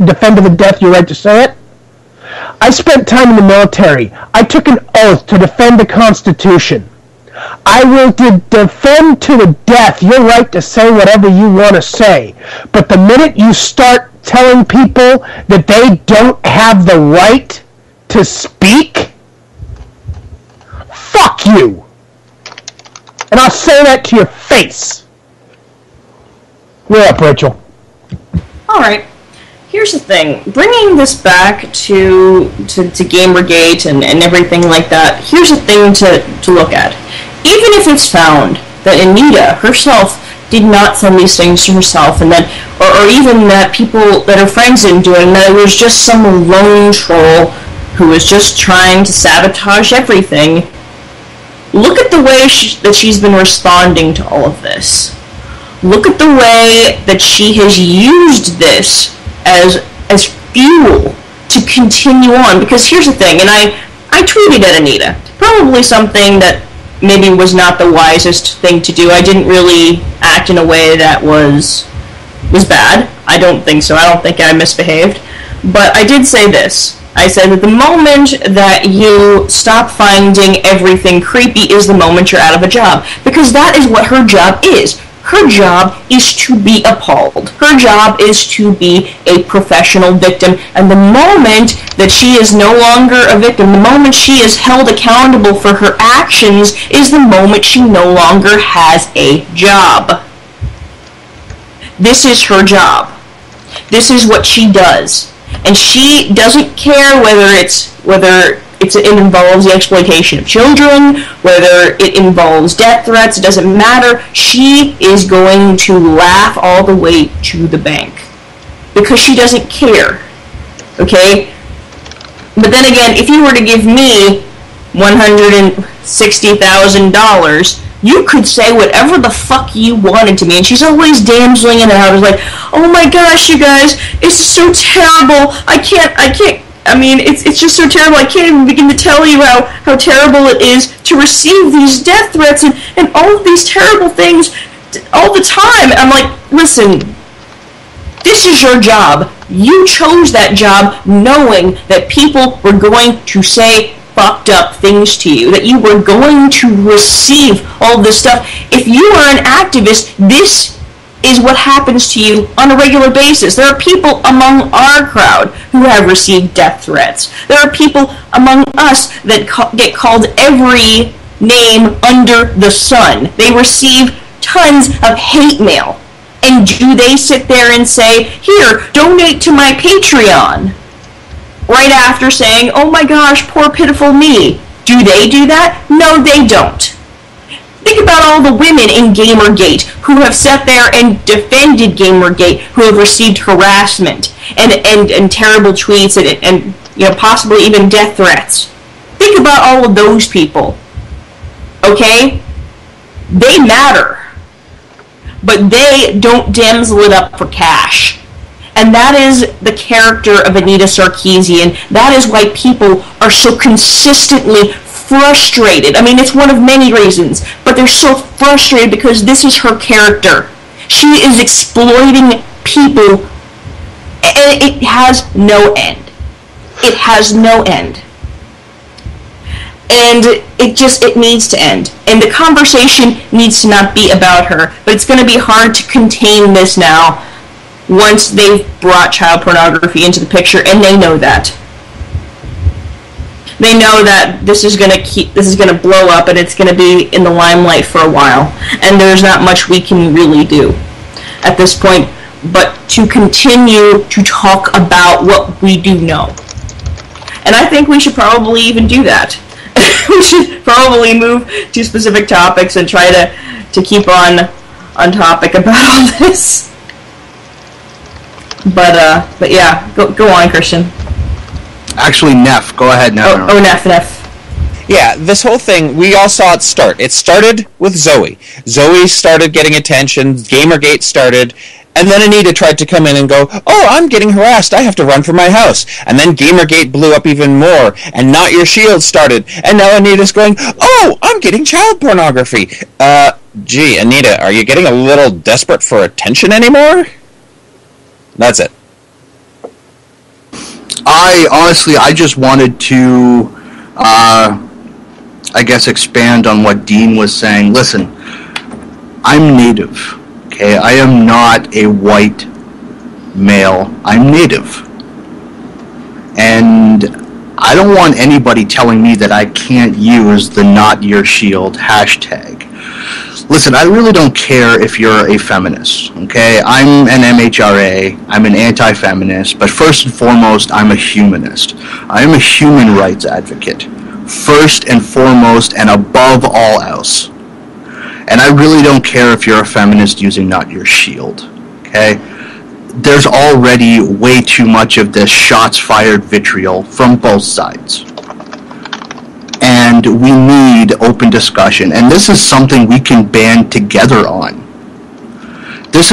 defend to the death your right to say it. I spent time in the military. I took an oath to defend the Constitution. I will defend to the death your right to say whatever you want to say. But the minute you start telling people that they don't have the right to speak, fuck you. And I'll say that to your face. You're up, Rachel.
Alright. Here's the thing. Bringing this back to Gamergate and everything like that, here's a thing to look at. Even if it's found that Anita herself did not send these things to herself, and that, or even that people that her friends didn't do it, and that it was just some lone troll who was just trying to sabotage everything. Look at the way that she's been responding to all of this. Look at the way that she has used this as fuel to continue on. Because here's the thing, and I tweeted at Anita, probably something that maybe was not the wisest thing to do. I didn't really act in a way that was bad. I don't think so. I don't think I misbehaved. But I did say this. I said that the moment that you stop finding everything creepy is the moment you're out of a job. Because that is what her job is. Her job is to be appalled. Her job is to be a professional victim. And the moment that she is no longer a victim, the moment she is held accountable for her actions, is the moment she no longer has a job. This is her job. This is what she does. And she doesn't care whether it involves the exploitation of children, whether it involves death threats, it doesn't matter. She is going to laugh all the way to the bank. Because she doesn't care. Okay? But then again, if you were to give me $160,000, you could say whatever the fuck you wanted to me. And she's always damseling it out. It's like, oh my gosh, you guys, it's so terrible. I mean, it's just so terrible. I can't even begin to tell you how terrible it is to receive these death threats and all of these terrible things all the time. I'm like, listen, this is your job. You chose that job knowing that people were going to say fucked up things to you, that you were going to receive all this stuff. If you are an activist, this is what happens to you on a regular basis. There are people among our crowd who have received death threats. There are people among us that get called every name under the sun. They receive tons of hate mail. And do they sit there and say, here, donate to my Patreon? Right after saying, oh my gosh, poor pitiful me. Do they do that? No, they don't. Think about all the women in Gamergate who have sat there and defended Gamergate, who have received harassment and terrible tweets and possibly even death threats. Think about all of those people. Okay? They matter. But they don't damsel it up for cash. And that is the character of Anita Sarkeesian. That is why people are so consistently frustrated. I mean, it's one of many reasons, but they're so frustrated because this is her character. She is exploiting people, and it has no end. It has no end. And it needs to end. And the conversation needs to not be about her, but it's going to be hard to contain this now once they've brought child pornography into the picture, and they know that. They know that this is going to blow up, and it's going to be in the limelight for a while, and there's not much we can really do at this point but to continue to talk about what we do know. And I think we should probably even do that. We should probably move to specific topics and try to keep on topic about all this. But yeah, go on, Christian.
Actually, Neff, go ahead now.
Oh, Neff.
Yeah, this whole thing, we all saw it start. It started with Zoe. Zoe started getting attention, Gamergate started, and then Anita tried to come in and go, oh, I'm getting harassed, I have to run for my house. And then Gamergate blew up even more, and Not Your Shield started, and now Anita's going, oh, I'm getting child pornography. Gee, Anita, are you getting a little desperate for attention anymore? That's it.
I just wanted to, I guess, expand on what Dean was saying. Listen, I'm Native, okay? I am not a white male. I'm Native. And I don't want anybody telling me that I can't use the Not Your Shield hashtag. Listen, I really don't care if you're a feminist, okay? I'm an MHRA, I'm an anti-feminist, but first and foremost, I'm a humanist. I am a human rights advocate, first and foremost and above all else. And I really don't care if you're a feminist using Not Your Shield, okay? There's already way too much of this shots fired vitriol from both sides. And we need open discussion, and this is something we can band together on. This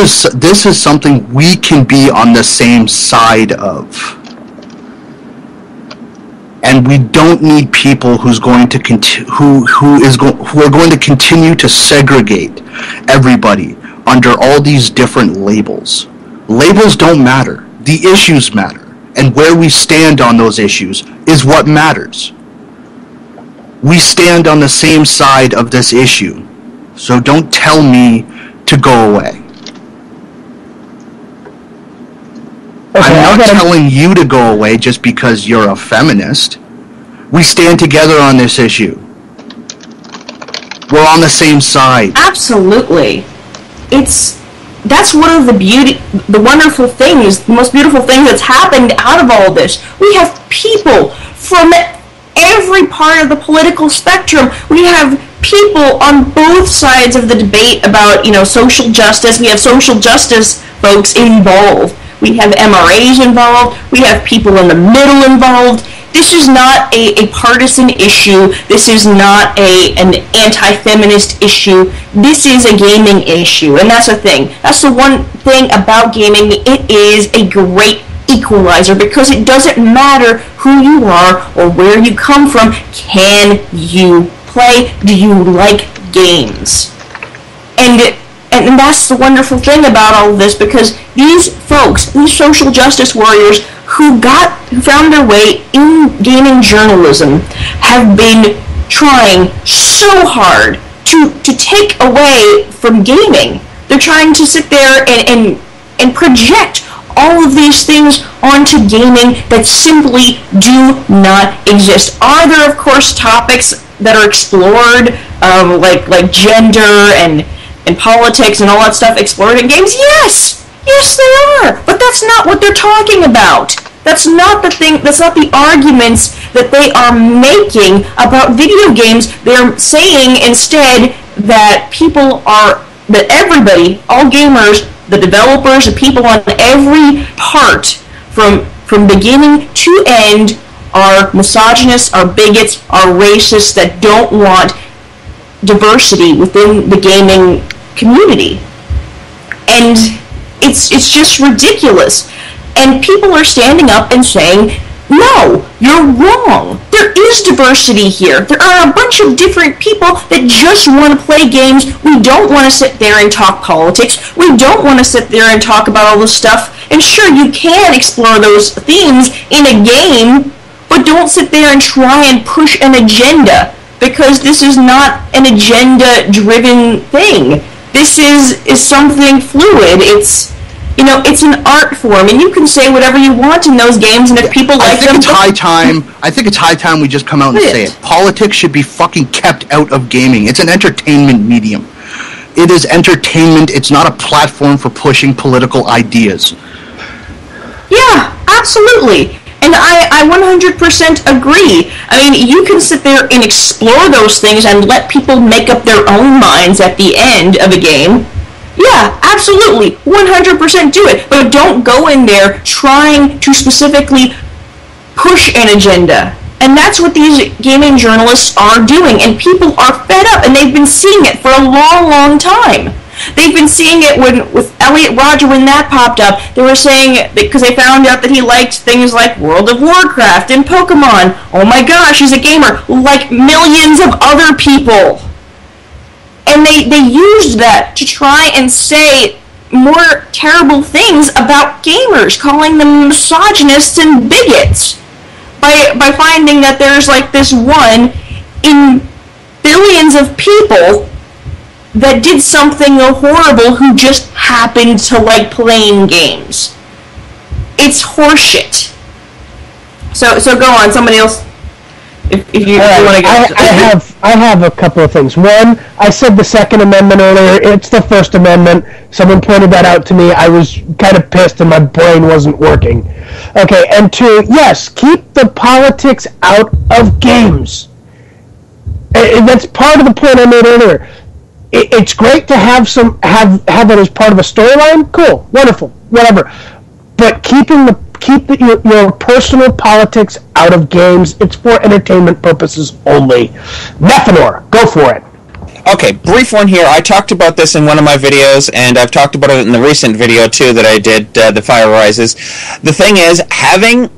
is something we can be on the same side of. And we don't need people who are going to continue to segregate everybody under all these different labels. Labels don't matter. The issues matter. And where we stand on those issues is what matters. We stand on the same side of this issue. So don't tell me to go away. Okay, I'm not telling you to go away just because you're a feminist. We stand together on this issue. We're on the same side.
Absolutely. That's one of the wonderful things, the most beautiful thing that's happened out of all this. We have people from every part of the political spectrum. We have people on both sides of the debate about, social justice. We have social justice folks involved. We have MRAs involved. We have people in the middle involved. This is not a partisan issue. This is not an anti-feminist issue. This is a gaming issue, and that's the thing. That's the one thing about gaming. It is a great equalizer because it doesn't matter who you are or where you come from. Can you play? Do you like games? And that's the wonderful thing about all of this, because these folks, these social justice warriors who found their way in gaming journalism have been trying so hard to take away from gaming. They're trying to sit there and project all of these things onto gaming that simply do not exist. Are there, of course, topics that are explored, like gender and politics and all that stuff explored in games? Yes, they are. But that's not what they're talking about. That's not the thing. That's not the arguments that they are making about video games. They're saying instead that everybody, all gamers, the developers, the people on every part, from beginning to end, are misogynists, are bigots, are racists that don't want diversity within the gaming community. And it's just ridiculous. And people are standing up and saying, no, you're wrong. There is diversity here. There are a bunch of different people that just want to play games. We don't want to sit there and talk politics. We don't want to sit there and talk about all this stuff. And sure, you can explore those themes in a game, but don't sit there and try and push an agenda, because this is not an agenda-driven thing. This is something fluid. It's an art form, and you can say whatever you want in those games, and if people like them...
I think it's high time we just come out and say it. Politics should be fucking kept out of gaming. It's an entertainment medium. It is entertainment. It's not a platform for pushing political ideas.
Yeah, absolutely. And I 100% agree. I mean, you can sit there and explore those things and let people make up their own minds at the end of a game. Yeah, absolutely, 100% do it. But don't go in there trying to specifically push an agenda. And that's what these gaming journalists are doing. And people are fed up, and they've been seeing it for a long, long time. They've been seeing it with Elliot Rodger when that popped up. They were saying, because they found out that he liked things like World of Warcraft and Pokemon. Oh my gosh, he's a gamer, like millions of other people. And they used that to try and say more terrible things about gamers, calling them misogynists and bigots, by finding that there's like this one in billions of people that did something horrible who just happened to like playing games. It's horseshit. So go on, somebody else. If you want to go.
I have a couple of things. One, I said the Second Amendment earlier. It's the First Amendment. Someone pointed that out to me. I was kind of pissed and my brain wasn't working. Okay, and two, yes, keep the politics out of games. That's part of the point I made earlier. it's great to have it as part of a storyline. Cool, wonderful, whatever. But keep your personal politics out of games. It's for entertainment purposes only. Methanor, go for it.
Okay, brief one here. I talked about this in one of my videos, and I've talked about it in the recent video, too, that I did, The Fire Rises. The thing is, having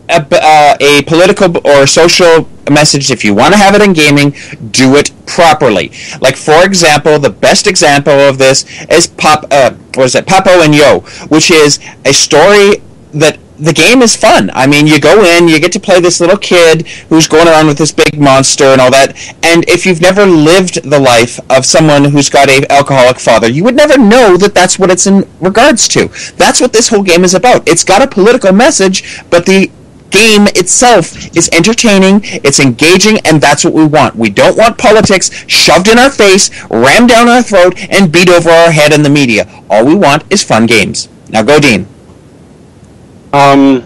a political or social message, if you want to have it in gaming, do it properly. Like, for example, the best example of this is Papo and Yo, which is a story that the game is fun. I mean, you go in, you get to play this little kid who's going around with this big monster and all that, and if you've never lived the life of someone who's got an alcoholic father, you would never know that that's what it's in regards to. That's what this whole game is about. It's got a political message, but the game itself is entertaining, it's engaging, and that's what we want. We don't want politics shoved in our face, rammed down our throat, and beat over our head in the media. All we want is fun games. Now go, Dean.
I'm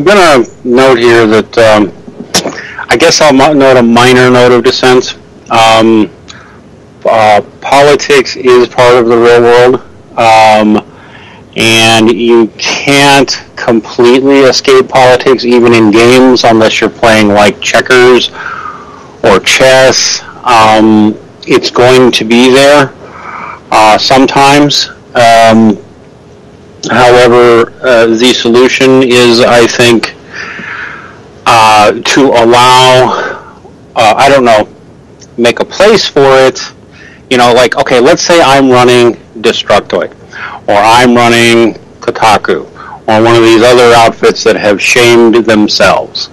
going to note here that I guess I'll note a minor note of dissent. Politics is part of the real world, and you can't completely escape politics even in games unless you're playing like checkers or chess. It's going to be there sometimes. However, the solution is, I think, to allow, make a place for it. You know, like, okay, let's say I'm running Destructoid, or I'm running Kotaku, or one of these other outfits that have shamed themselves.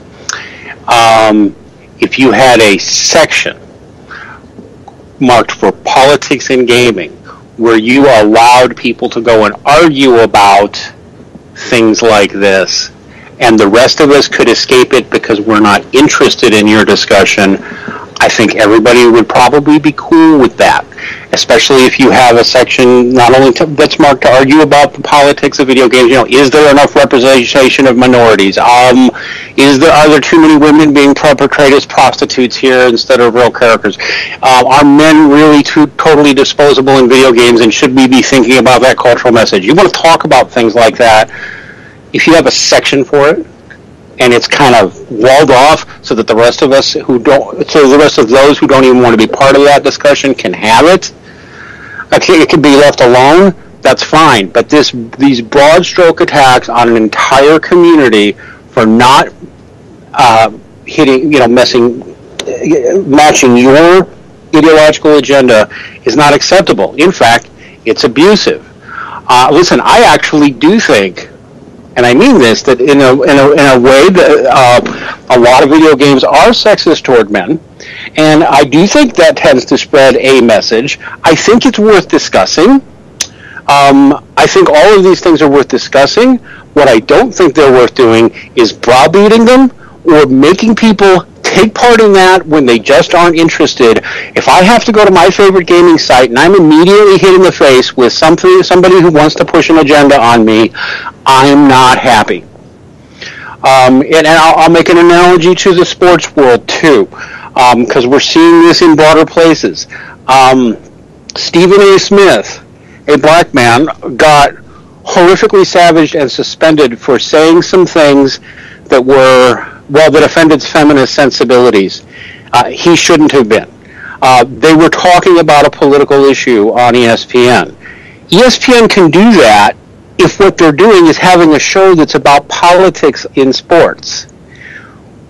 If you had a section marked for politics and gaming, where you allowed people to go and argue about things like this, and the rest of us could escape it because we're not interested in your discussion, I think everybody would probably be cool with that. Especially if you have a section not only that's marked to argue about the politics of video games. You know, is there enough representation of minorities? Are there too many women being perpetrated as prostitutes here instead of real characters? Are men really totally disposable in video games, and should we be thinking about that cultural message? You want to talk about things like that. If you have a section for it, and it's kind of walled off so that the rest of us the rest of those who don't even want to be part of that discussion can have it. Okay, it can be left alone. That's fine. But these broad stroke attacks on an entire community for not matching your ideological agenda is not acceptable. In fact, it's abusive. Listen, I actually do think, and I mean this, that in a way that a lot of video games are sexist toward men, and I do think that tends to spread a message. I think it's worth discussing. I think all of these things are worth discussing. What I don't think they're worth doing is browbeating them or making people take part in that when they just aren't interested. If I have to go to my favorite gaming site and I'm immediately hit in the face with somebody who wants to push an agenda on me, I'm not happy. And I'll make an analogy to the sports world too, because we're seeing this in broader places. Stephen A. Smith, a black man, got horrifically savaged and suspended for saying some things that that offended feminist sensibilities. He shouldn't have been. They were talking about a political issue on ESPN. ESPN can do that if what they're doing is having a show that's about politics in sports.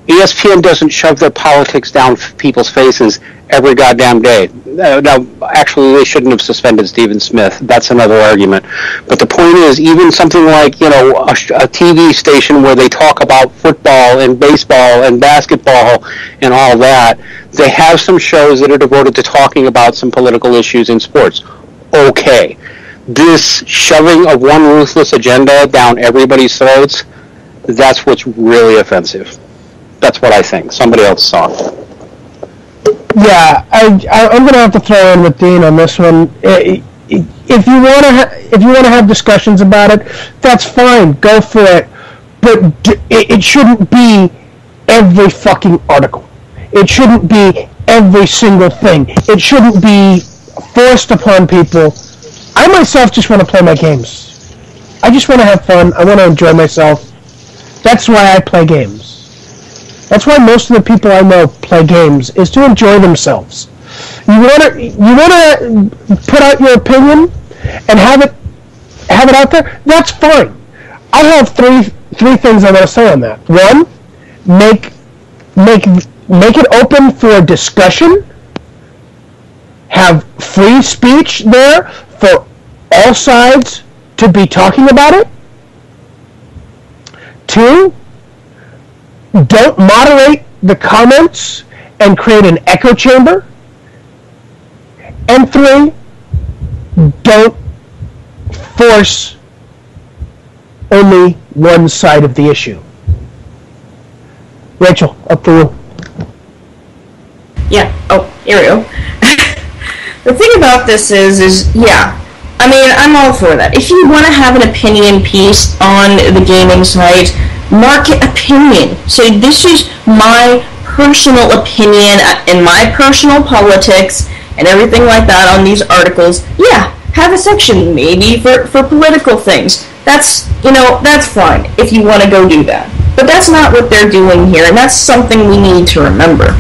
ESPN doesn't shove their politics down people's faces every goddamn day. Now, actually, they shouldn't have suspended Stephen Smith. That's another argument. But the point is, even something like, a TV station where they talk about football and baseball and basketball and all that, they have some shows that are devoted to talking about some political issues in sports. Okay. This shoving of one ruthless agenda down everybody's throats, that's what's really offensive. That's what I think. Somebody else saw it.
Yeah, I'm going to have to throw in with Dean on this one. If you want to have discussions about it, that's fine. Go for it. But it shouldn't be every fucking article. It shouldn't be every single thing. It shouldn't be forced upon people. I myself just want to play my games. I just want to have fun. I want to enjoy myself. That's why I play games. That's why most of the people I know play games, is to enjoy themselves. You want to put out your opinion and have it out there? That's fine. I have three things I want to say on that. One, make it open for discussion. Have free speech there for all sides to be talking about it. Two, don't moderate the comments and create an echo chamber. And three, don't force only one side of the issue. Rachel, up to you.
Yeah. Oh, here we go. The thing about this is, yeah, I mean, I'm all for that. If you want to have an opinion piece on the gaming site, market opinion. Say, this is my personal opinion and my personal politics and everything like that on these articles. Yeah, have a section maybe for political things. That's fine if you want to go do that. But that's not what they're doing here, and that's something we need to remember.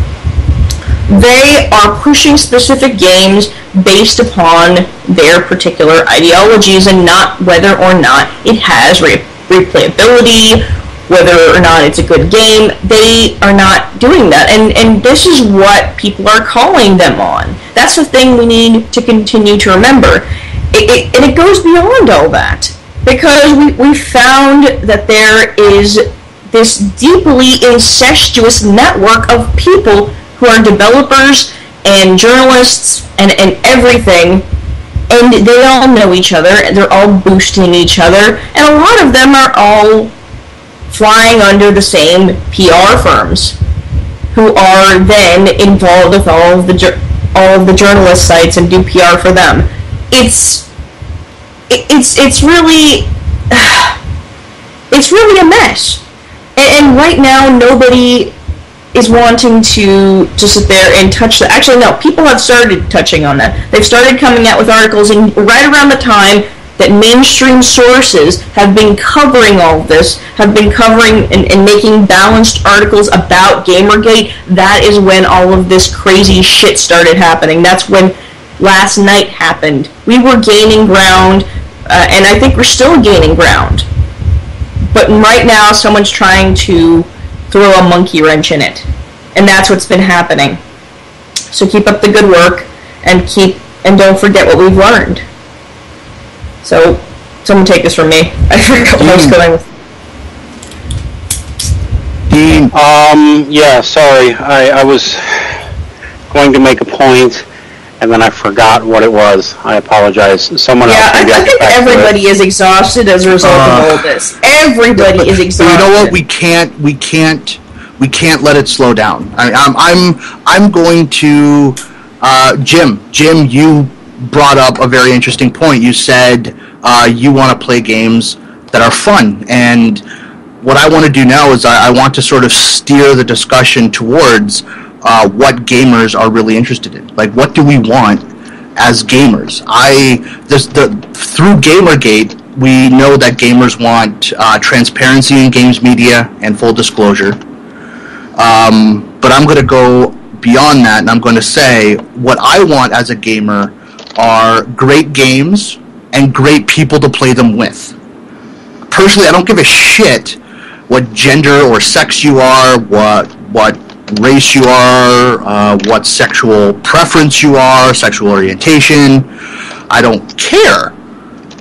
They are pushing specific games based upon their particular ideologies and not whether or not it has replayability, whether or not it's a good game. They are not doing that, and this is what people are calling them on. That's the thing we need to continue to remember. And it goes beyond all that, because we found that there is this deeply incestuous network of people who are developers and journalists and everything, and they all know each other, and they're all boosting each other, and a lot of them are all flying under the same PR firms, who are then involved with all of the journalist sites and do PR for them. It's really a mess, and right now nobody is wanting to sit there and touch that. Actually, no, people have started touching on that. They've started coming out with articles, and right around the time that mainstream sources have been covering all of this, have been covering and making balanced articles about Gamergate, that is when all of this crazy shit started happening. That's when last night happened. We were gaining ground, and I think we're still gaining ground. But right now, someone's trying to throw a monkey wrench in it, and that's what's been happening. So keep up the good work, and don't forget what we've learned. So, someone take this from me. I forgot what I was going with.
Dean.
Yeah, sorry. I was going to make a point, and then I forgot what it was. I apologize. Someone else.
Yeah, I think everybody is exhausted as a result of all this. Everybody is exhausted.
You know what? We can't let it slow down. I'm going to Jim. You brought up a very interesting point. You said you want to play games that are fun, and what I want to do now is I want to sort of steer the discussion towards what gamers are really interested in. Like, what do we want as gamers? Through Gamergate, we know that gamers want transparency in games media and full disclosure. But I'm going to go beyond that, and I'm going to say what I want as a gamer are great games and great people to play them with. Personally, I don't give a shit what gender or sex you are, what race you are, what sexual preference you are, sexual orientation. I don't care.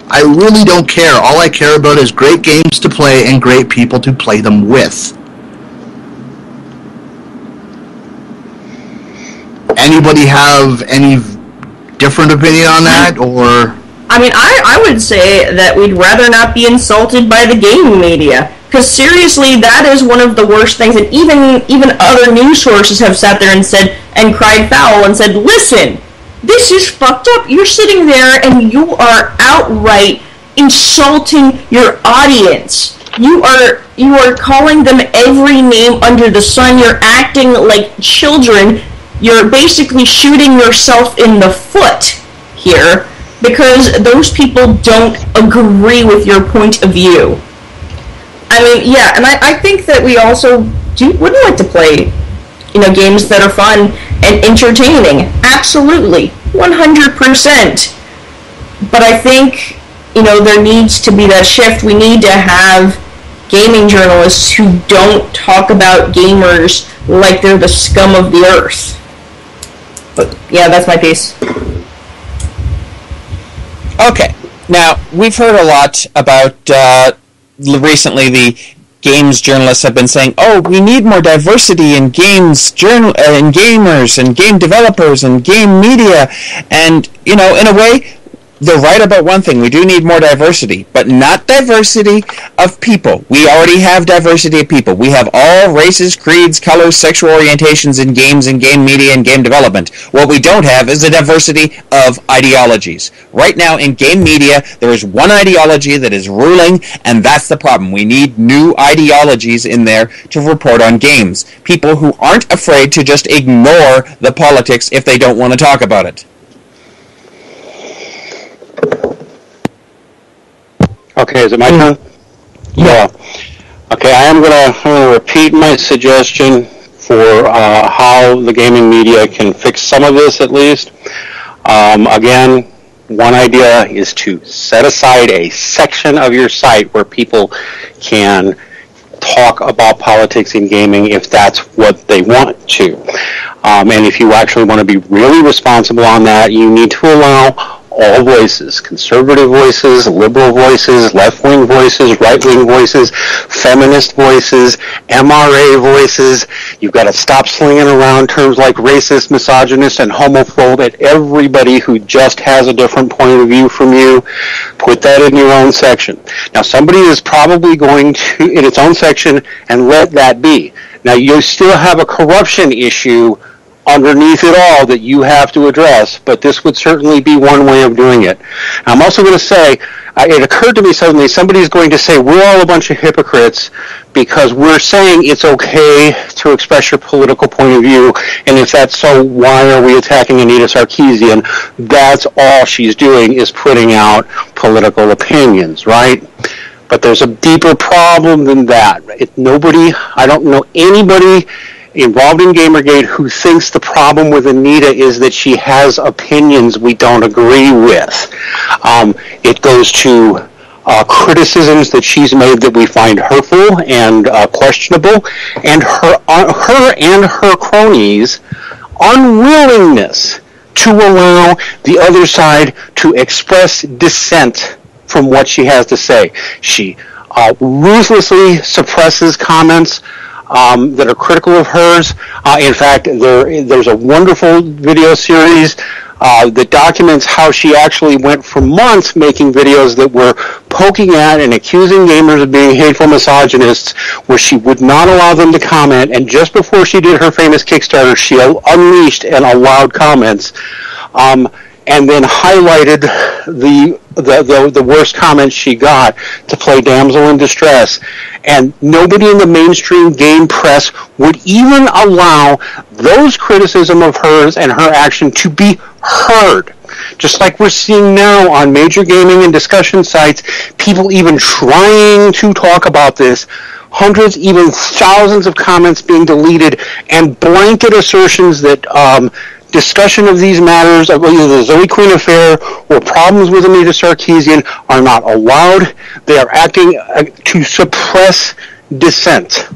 I really don't care. All I care about is great games to play and great people to play them with. Anybody have any different opinion on that, or?
I mean, I would say that we'd rather not be insulted by the gaming media. Because seriously, that is one of the worst things, and even other news sources have sat there and said, and cried foul and said, listen, this is fucked up. You're sitting there and you are outright insulting your audience. You are calling them every name under the sun. You're acting like children you're basically shooting yourself in the foot here, because those people don't agree with your point of view. I mean, yeah, and I think that we also would like to play, games that are fun and entertaining. Absolutely, 100%. But I think, there needs to be that shift. We need to have gaming journalists who don't talk about gamers like they're the scum of the earth. But, yeah, that's my piece.
Okay, now, we've heard a lot about, recently the games journalists have been saying, oh, we need more diversity in games, in gamers, and game developers, and game media, and, in a way, they're right about one thing. We do need more diversity, but not diversity of people. We already have diversity of people. We have all races, creeds, colors, sexual orientations in games and game media and game development. What we don't have is a diversity of ideologies. Right now in game media, there is one ideology that is ruling, and that's the problem. We need new ideologies in there to report on games. People who aren't afraid to just ignore the politics if they don't want to talk about it.
Okay, is it my turn? Yeah. Okay, I am going to repeat my suggestion for how the gaming media can fix some of this, at least. Again, one idea is to set aside a section of your site where people can talk about politics in gaming if that's what they want to. And if you actually want to be really responsible on that, you need to allow all voices, conservative voices, liberal voices, left-wing voices, right-wing voices, feminist voices, MRA voices. You've got to stop slinging around terms like racist, misogynist, and homophobe at everybody who just has a different point of view from you. Put that in your own section. Now, somebody is probably going to, in its own section, and let that be. Now, you still have a corruption issue underneath it all that you have to address, but this would certainly be one way of doing it. I'm also going to say, it occurred to me suddenly, somebody's going to say, we're all a bunch of hypocrites because we're saying it's okay to express your political point of view, and if that's so, why are we attacking Anita Sarkeesian? That's all she's doing is putting out political opinions, right? But there's a deeper problem than that. I don't know anybody involved in Gamergate who thinks the problem with Anita is that she has opinions we don't agree with. It goes to criticisms that she's made that we find hurtful and questionable, and her and her cronies' unwillingness to allow the other side to express dissent from what she has to say. She ruthlessly suppresses comments that are critical of hers. In fact, there's a wonderful video series that documents how she actually went for months making videos that were poking at and accusing gamers of being hateful misogynists, where she would not allow them to comment, and just before she did her famous Kickstarter, she unleashed and allowed comments, and then highlighted the worst comments she got to play damsel in distress. And nobody in the mainstream game press would even allow those criticism of hers and her action to be heard. Just like we're seeing now on major gaming and discussion sites, people even trying to talk about this, hundreds, even thousands of comments being deleted, and blanket assertions that discussion of these matters of either the Zoe Queen affair or problems with Anita Sarkeesian are not allowed. They are acting to suppress dissent.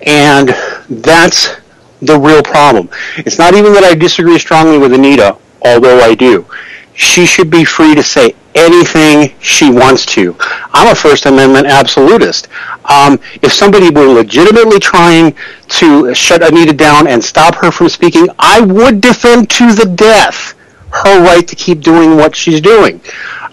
And that's the real problem. It's not even that I disagree strongly with Anita, although I do. She should be free to say anything she wants to. I'm a First Amendment absolutist. If somebody were legitimately trying to shut Anita down and stop her from speaking, I would defend to the death her right to keep doing what she's doing.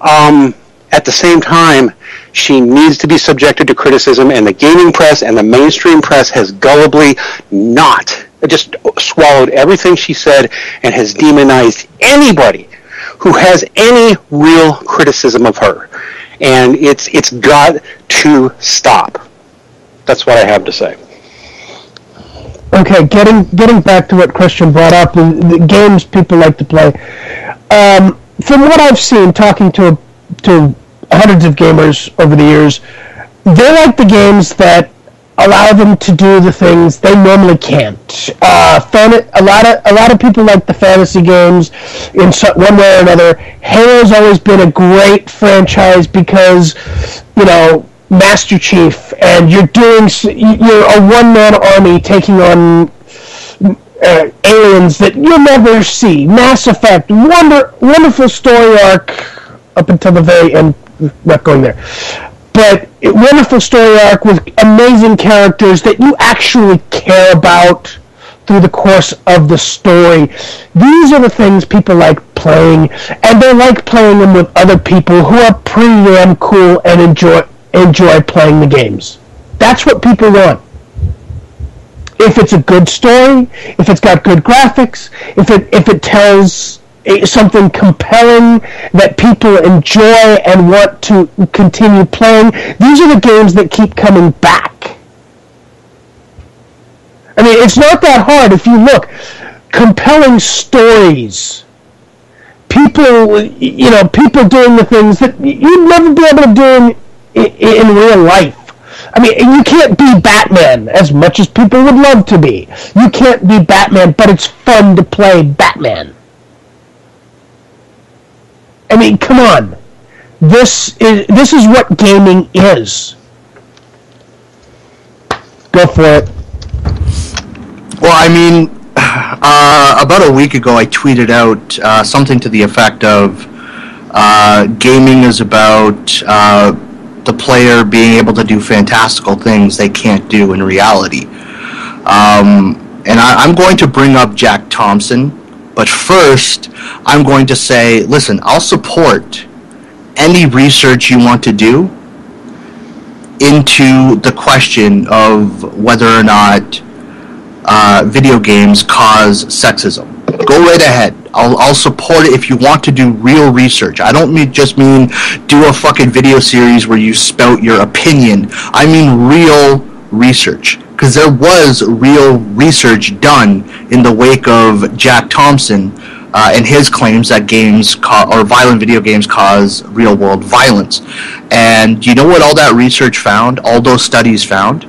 At the same time, she needs to be subjected to criticism, and the gaming press and the mainstream press has gullibly not just swallowed everything she said and has demonized anybody who has any real criticism of her. And it's got to stop. That's what I have to say.
Well, Okay, getting back to what Christian brought up, the games people like to play. From what I've seen, talking to hundreds of gamers over the years, they like the games that allow them to do the things they normally can't. A lot of people like the fantasy games in one way or another. Halo's always been a great franchise because, Master Chief, and you're a one-man army taking on aliens that you'll never see. Mass Effect, wonderful story arc up until the very end. Not going there, but wonderful story arc with amazing characters that you actually care about through the course of the story. These are the things people like playing, and they like playing them with other people who are pretty damn cool and enjoy playing the games. That's what people want. If it's a good story, if it's got good graphics, if it tells something compelling that people enjoy and want to continue playing, these are the games that keep coming back. I mean, it's not that hard if you look. Compelling stories. People doing the things that you'd never be able to do in real life. I mean, you can't be Batman as much as people would love to be. You can't be Batman, but it's fun to play Batman. I mean, come on. This is what gaming is. Go for it.
Well, I mean, about a week ago I tweeted out something to the effect of gaming is about the player being able to do fantastical things they can't do in reality. And I'm going to bring up Jack Thompson, but first I'm going to say, listen, I'll support any research you want to do into the question of whether or not video games cause sexism. Go right ahead. I'll support it if you want to do real research. I don't just mean do a fucking video series where you spout your opinion. I mean real research. Because there was real research done in the wake of Jack Thompson and his claims that games or violent video games cause real-world violence. And you know what all that research found? All those studies found?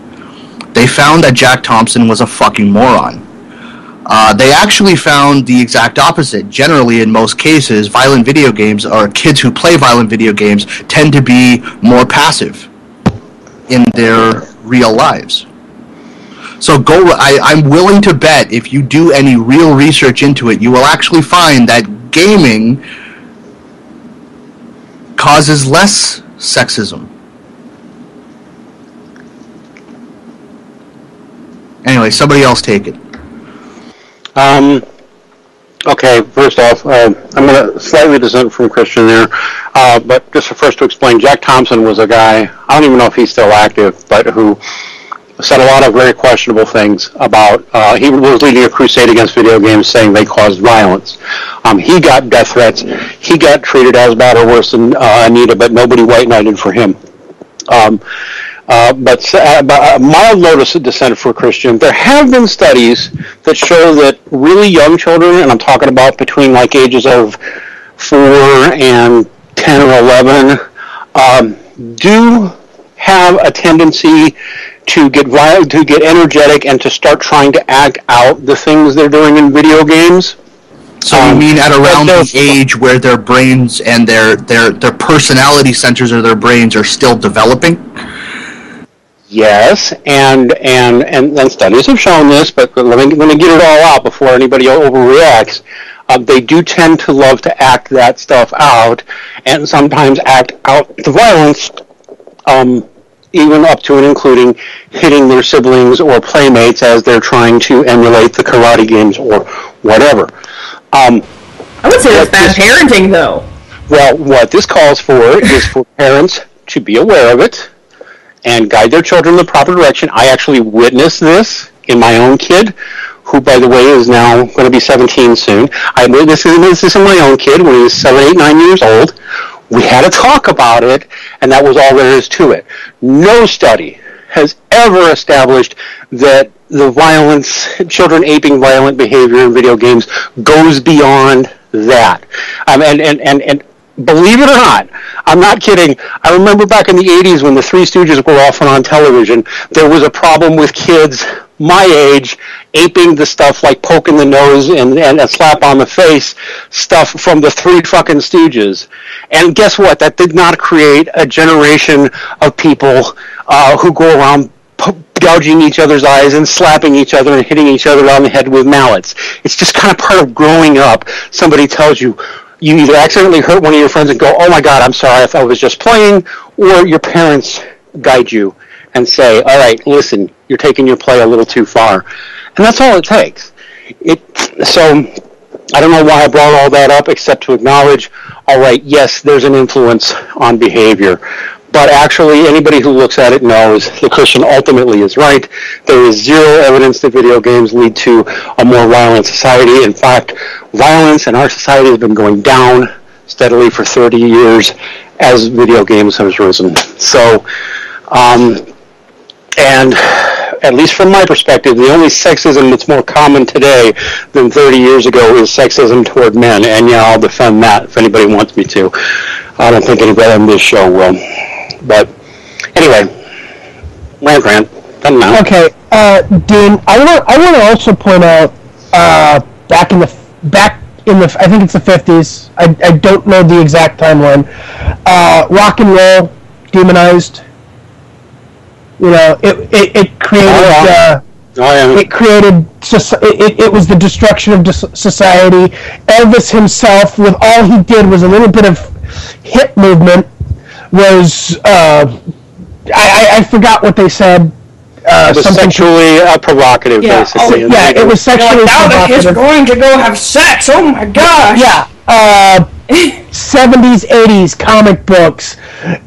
They found that Jack Thompson was a fucking moron. They actually found the exact opposite. Generally, in most cases, violent video games, or kids who play violent video games, tend to be more passive in their real lives. So I'm willing to bet if you do any real research into it, you will actually find that gaming causes less sexism. Anyway, somebody else take it.
Okay, first off, I'm going to slightly dissent from Christian there, but just first to explain, Jack Thompson was a guy, I don't even know if he's still active, but who said a lot of very questionable things about, he was leading a crusade against video games saying they caused violence. He got death threats. He got treated as bad or worse than Anita, but nobody white-knighted for him. But a mild notice of dissent for Christian. There have been studies that show that really young children, and I'm talking about between like ages of 4 and 10 or 11, do have a tendency to get violent, to get energetic, and to start trying to act out the things they're doing in video games.
So you mean at around the age where their brains and their personality centers of their brains are still developing?
Yes, and studies have shown this, but let me get it all out before anybody overreacts. They do tend to love to act that stuff out, and sometimes act out the violence, even up to and including hitting their siblings or playmates as they're trying to emulate the karate games or whatever.
I would say that's bad parenting, though. Well,
what this calls for is for parents to be aware of it and guide their children in the proper direction. I actually witnessed this in my own kid, who, by the way, is now going to be 17 soon. I witnessed this in my own kid when he was 7, 8, 9 years old. We had a talk about it, and that was all there is to it. No study has ever established that the violence, children aping violent behavior in video games goes beyond that. And believe it or not, I'm not kidding. I remember back in the 80s when the Three Stooges were often on television, there was a problem with kids my age aping the stuff like poke in the nose and a slap on the face stuff from the Three fucking Stooges. And guess what? That did not create a generation of people who go around gouging each other's eyes and slapping each other and hitting each other on the head with mallets. It's just kind of part of growing up. Somebody tells you, you either accidentally hurt one of your friends and go, oh my God, I'm sorry, I was just playing, or your parents guide you and say, all right, listen, you're taking your play a little too far. And that's all it takes. So I don't know why I brought all that up except to acknowledge, all right, yes, there's an influence on behavior. But actually, anybody who looks at it knows the Christian ultimately is right. There is zero evidence that video games lead to a more violent society. In fact, violence in our society has been going down steadily for 30 years as video games have risen. So, and at least from my perspective, the only sexism that's more common today than 30 years ago is sexism toward men. And yeah, I'll defend that if anybody wants me to. I don't think anybody on this show will. But anyway, rant. Doesn't matter.
Okay, Dean, I want to also point out back in the I think it's the 50s. I don't know the exact timeline. Rock and roll demonized. You know, it created. It was the destruction of society. Elvis himself, with all he did was a little bit of hip movement, was I forgot what they said.
It was sexually provocative, basically.
It was sexually provocative.
He's going to go have sex. Oh my gosh.
Yeah. 70s, 80s comic books,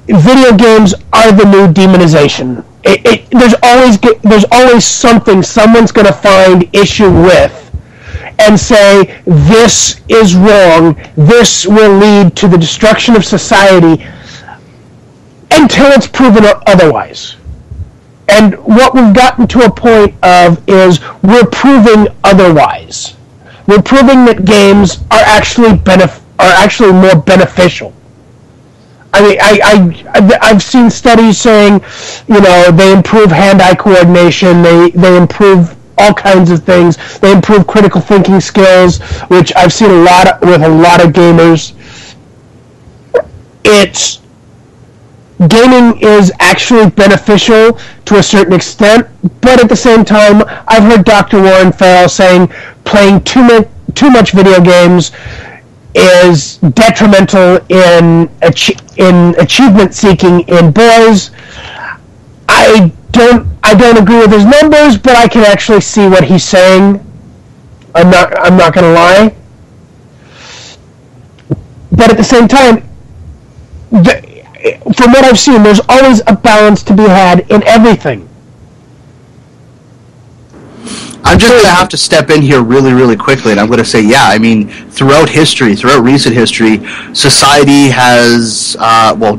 video games are the new demonization. There's always something someone's going to find issue with and say, this is wrong, this will lead to the destruction of society, until it's proven otherwise. And what we've gotten to a point of is we're proving otherwise. We're proving that games are actually more beneficial. I mean, I've seen studies saying, you know, they improve hand-eye coordination, they improve all kinds of things, they improve critical thinking skills, which I've seen with a lot of gamers. Gaming is actually beneficial to a certain extent, but at the same time, I've heard Dr. Warren Farrell saying playing too much video games is detrimental in achievement seeking in boys. I don't agree with his numbers, but I can actually see what he's saying. I'm not going to lie. But at the same time, from what I've seen, there's always a balance to be had in everything.
I'm just going to have to step in here really, really quickly, and I'm going to say, yeah, I mean, throughout recent history, society has,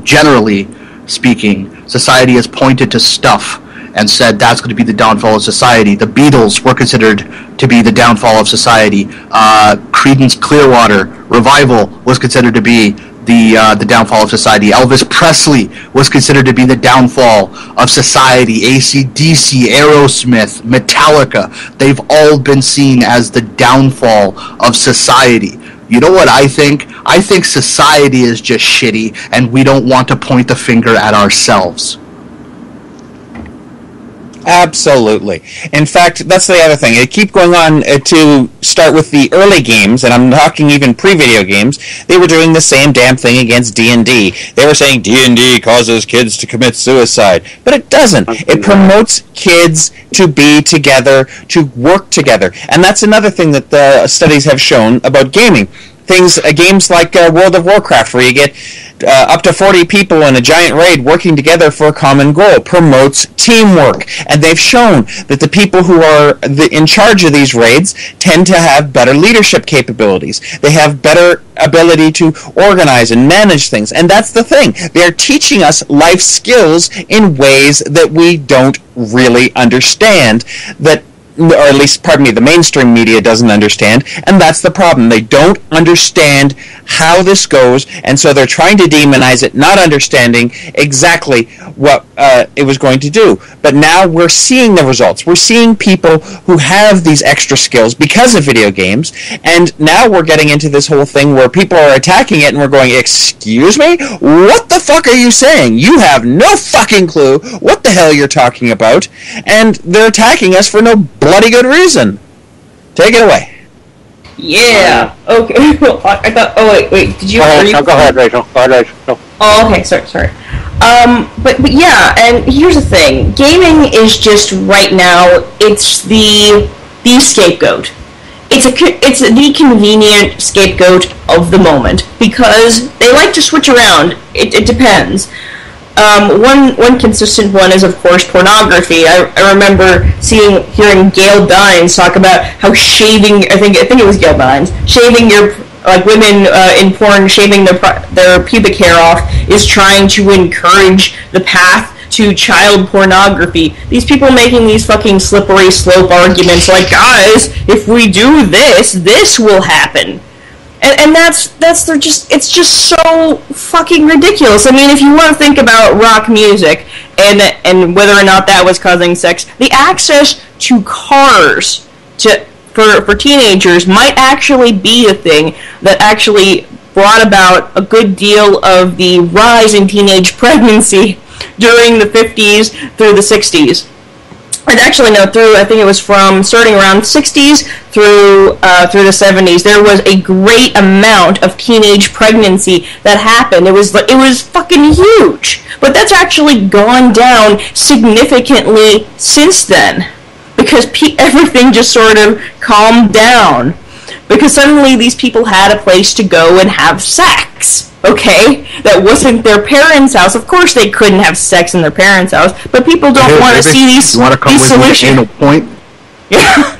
generally speaking, society has pointed to stuff and said that's going to be the downfall of society. The Beatles were considered to be the downfall of society. Creedence Clearwater Revival was considered to be the downfall of society. Elvis Presley was considered to be the downfall of society. AC/DC, Aerosmith, Metallica, they've all been seen as the downfall of society. You know what I think? I think society is just shitty, and we don't want to point the finger at ourselves.
Absolutely. In fact, that's the other thing. I keep going on to start with the early games, and I'm talking even pre-video games. They were doing the same damn thing against D&D. They were saying D&D causes kids to commit suicide. But it doesn't. It promotes kids to be together, to work together. And that's another thing that the studies have shown about gaming. Games like World of Warcraft, where you get up to 40 people in a giant raid working together for a common goal, promotes teamwork. And they've shown that the people who are in charge of these raids tend to have better leadership capabilities. They have better ability to organize and manage things. And that's the thing. They're teaching us life skills in ways that we don't really understand, that or at least, pardon me, the mainstream media doesn't understand, and that's the problem. They don't understand how this goes, and so they're trying to demonize it, not understanding exactly what it was going to do. But now we're seeing the results. We're seeing people who have these extra skills because of video games, and now we're getting into this whole thing where people are attacking it, and we're going, excuse me? What the fuck are you saying? You have no fucking clue what the hell you're talking about, and they're attacking us for no bloody good reason. Take it away.
Yeah. Okay. Well, I thought. Oh wait. Did you?
Go ahead, Rachel. Go ahead, Rachel. Go.
Oh, okay. Sorry. But yeah. And here's the thing. Gaming is just right now. It's the scapegoat. It's the convenient scapegoat of the moment because they like to switch around. It depends. One consistent one is, of course, pornography. I remember hearing Gail Dines talk about how shaving, I think it was Gail Dines, shaving women in porn, shaving their pubic hair off is trying to encourage the path to child pornography. These people making these fucking slippery slope arguments like, guys, if we do this will happen. And it's just so fucking ridiculous. I mean, if you want to think about rock music and whether or not that was causing sex, the access to cars for teenagers might actually be a thing that actually brought about a good deal of the rise in teenage pregnancy during the 50s through the 60s. And actually, no, I think it was from starting around 60s through the 70s. There was a great amount of teenage pregnancy that happened. It was fucking huge. But that's actually gone down significantly since then. Because everything just sort of calmed down. Because suddenly these people had a place to go and have sex. Okay? That wasn't their parents' house. Of course they couldn't have sex in their parents' house, but people don't want to see these solutions.
Point?
Yeah.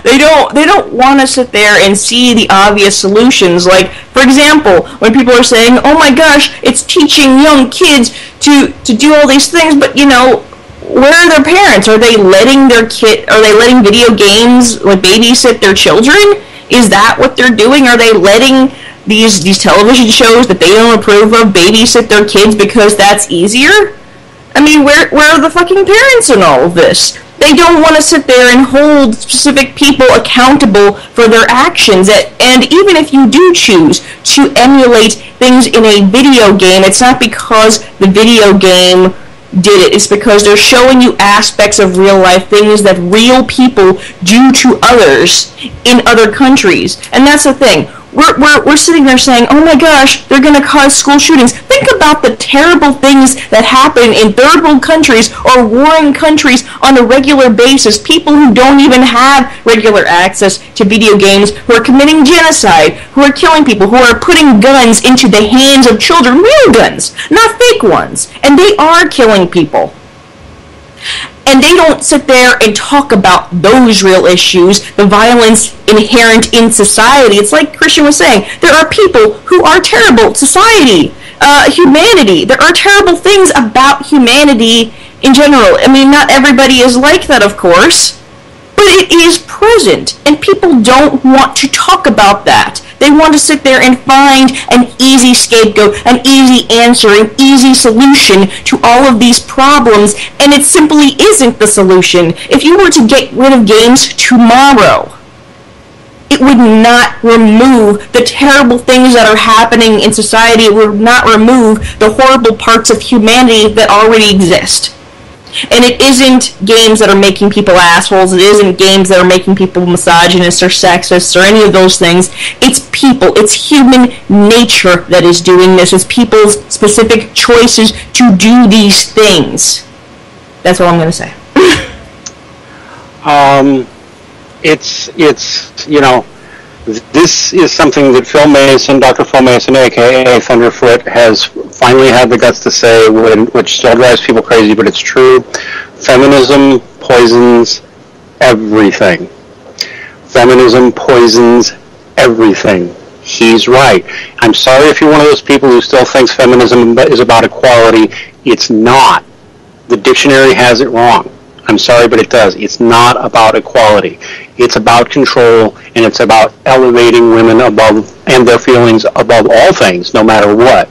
They don't want to sit there and see the obvious solutions. Like, for example, when people are saying, "Oh my gosh, it's teaching young kids to do all these things," but where are their parents? Are they letting video games babysit their children? Is that what they're doing? Are they letting these television shows that they don't approve of babysit their kids because that's easier? I mean, where are the fucking parents in all of this? They don't want to sit there and hold specific people accountable for their actions. And even if you do choose to emulate things in a video game, it's not because the video game did it. It's because they're showing you aspects of real life, things that real people do to others in other countries. And that's the thing. We're sitting there saying, oh my gosh, they're going to cause school shootings. Think about the terrible things that happen in third world countries or warring countries on a regular basis. People who don't even have regular access to video games, who are committing genocide, who are killing people, who are putting guns into the hands of children, real guns, not fake ones. And they are killing people. And they don't sit there and talk about those real issues, the violence inherent in society. It's like Christian was saying, there are people who are terrible. Society, humanity, there are terrible things about humanity in general. I mean, not everybody is like that, of course, but it is present, and people don't want to talk about that. They want to sit there and find an easy scapegoat, an easy answer, an easy solution to all of these problems, and it simply isn't the solution. If you were to get rid of games tomorrow, it would not remove the terrible things that are happening in society. It would not remove the horrible parts of humanity that already exist. And it isn't games that are making people assholes. It isn't games that are making people misogynists or sexists or any of those things. It's people. It's human nature that is doing this. It's people's specific choices to do these things. That's all I'm going to say.
This is something that Phil Mason, Dr. Phil Mason, a.k.a. Thunderfoot, has finally had the guts to say, which still drives people crazy, but it's true. Feminism poisons everything. Feminism poisons everything. He's right. I'm sorry if you're one of those people who still thinks feminism is about equality. It's not. The dictionary has it wrong. I'm sorry, but it does. It's not about equality. It's about control, and it's about elevating women above and their feelings above all things, no matter what.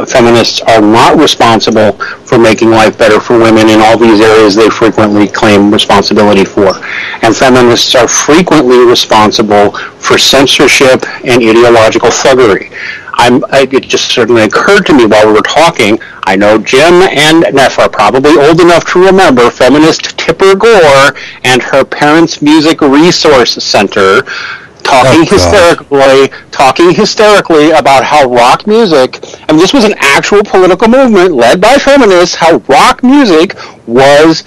Feminists are not responsible for making life better for women in all these areas they frequently claim responsibility for. And feminists are frequently responsible for censorship and ideological thuggery. It just certainly occurred to me while we were talking, I know Jim and Neff are probably old enough to remember feminist Tipper Gore and her Parents Music Resource Center talking hysterically about how rock music, and this was an actual political movement led by feminists, how rock music was,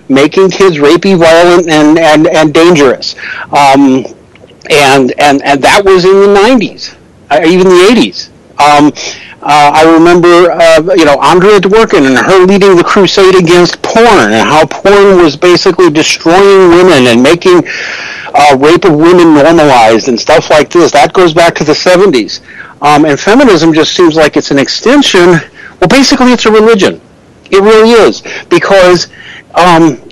making kids rapey, violent, and dangerous. And that was in the 90s. Even the 80s. I remember, Andrea Dworkin and her leading the crusade against porn, and how porn was basically destroying women and making rape of women normalized and stuff like this. That goes back to the 70s. And feminism just seems like it's an extension. Well, basically it's a religion. It really is. Because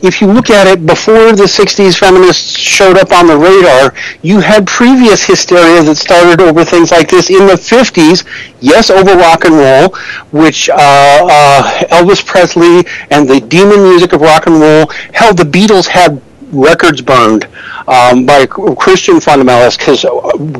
if you look at it, before the 60s feminists showed up on the radar, you had previous hysteria that started over things like this in the 50s, yes, over rock and roll, which Elvis Presley and the demon music of rock and roll, hell, the Beatles had records burned by Christian fundamentalists, because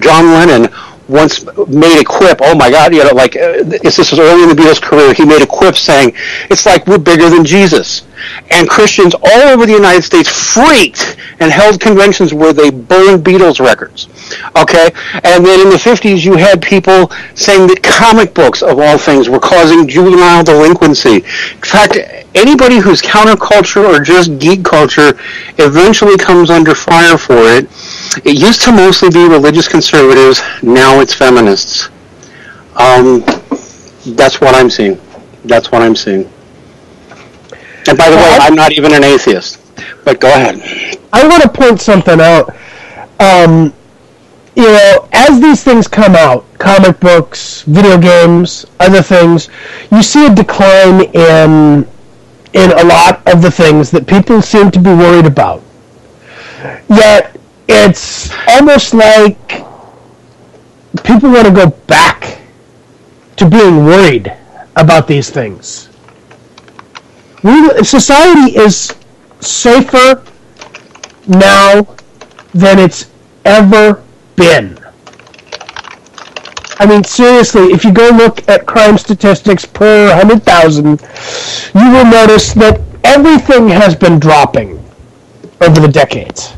John Lennon once made a quip, oh my God, this was early in the Beatles' career, he made a quip saying, it's like we're bigger than Jesus. And Christians all over the United States freaked and held conventions where they burned Beatles records. Okay? And then in the 50s, you had people saying that comic books, of all things, were causing juvenile delinquency. In fact, anybody who's counterculture or just geek culture eventually comes under fire for it. It used to mostly be religious conservatives. Now it's feminists. That's what I'm seeing. And by the way, I'm not even an atheist. But go ahead.
I want to point something out. As these things come out, comic books, video games, other things, you see a decline in a lot of the things that people seem to be worried about. Yet, it's almost like people want to go back to being worried about these things. Society is safer now than it's ever been. I mean, seriously, if you go look at crime statistics per 100,000, you will notice that everything has been dropping over the decades.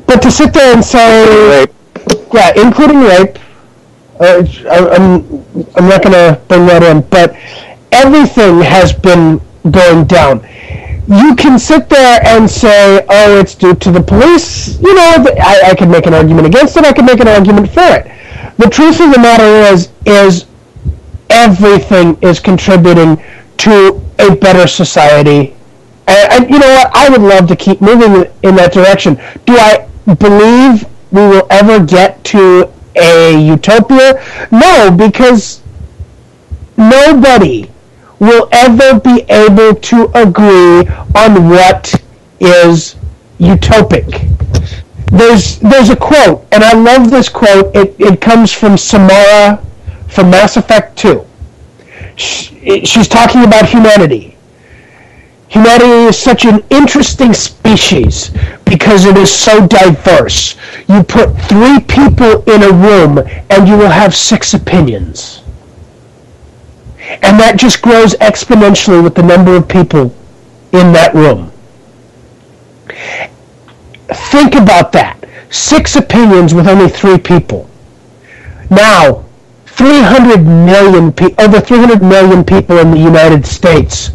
But to sit there and say, yeah, including rape, I'm not going to bring that in, but everything has been going down. You can sit there and say, oh, it's due to the police. I could make an argument against it. I could make an argument for it. The truth of the matter is everything is contributing to a better society. And you know what? I would love to keep moving in that direction. Do I believe we will ever get to a utopia? No, because nobody will ever be able to agree on what is utopic. There's a quote, and I love this quote. It comes from Samara from Mass Effect 2. She's talking about humanity. Humanity is such an interesting species because it is so diverse. You put 3 people in a room and you will have 6 opinions. And that just grows exponentially with the number of people in that room. Think about that. 6 opinions with only 3 people. Now, 300 million over 300 million people in the United States.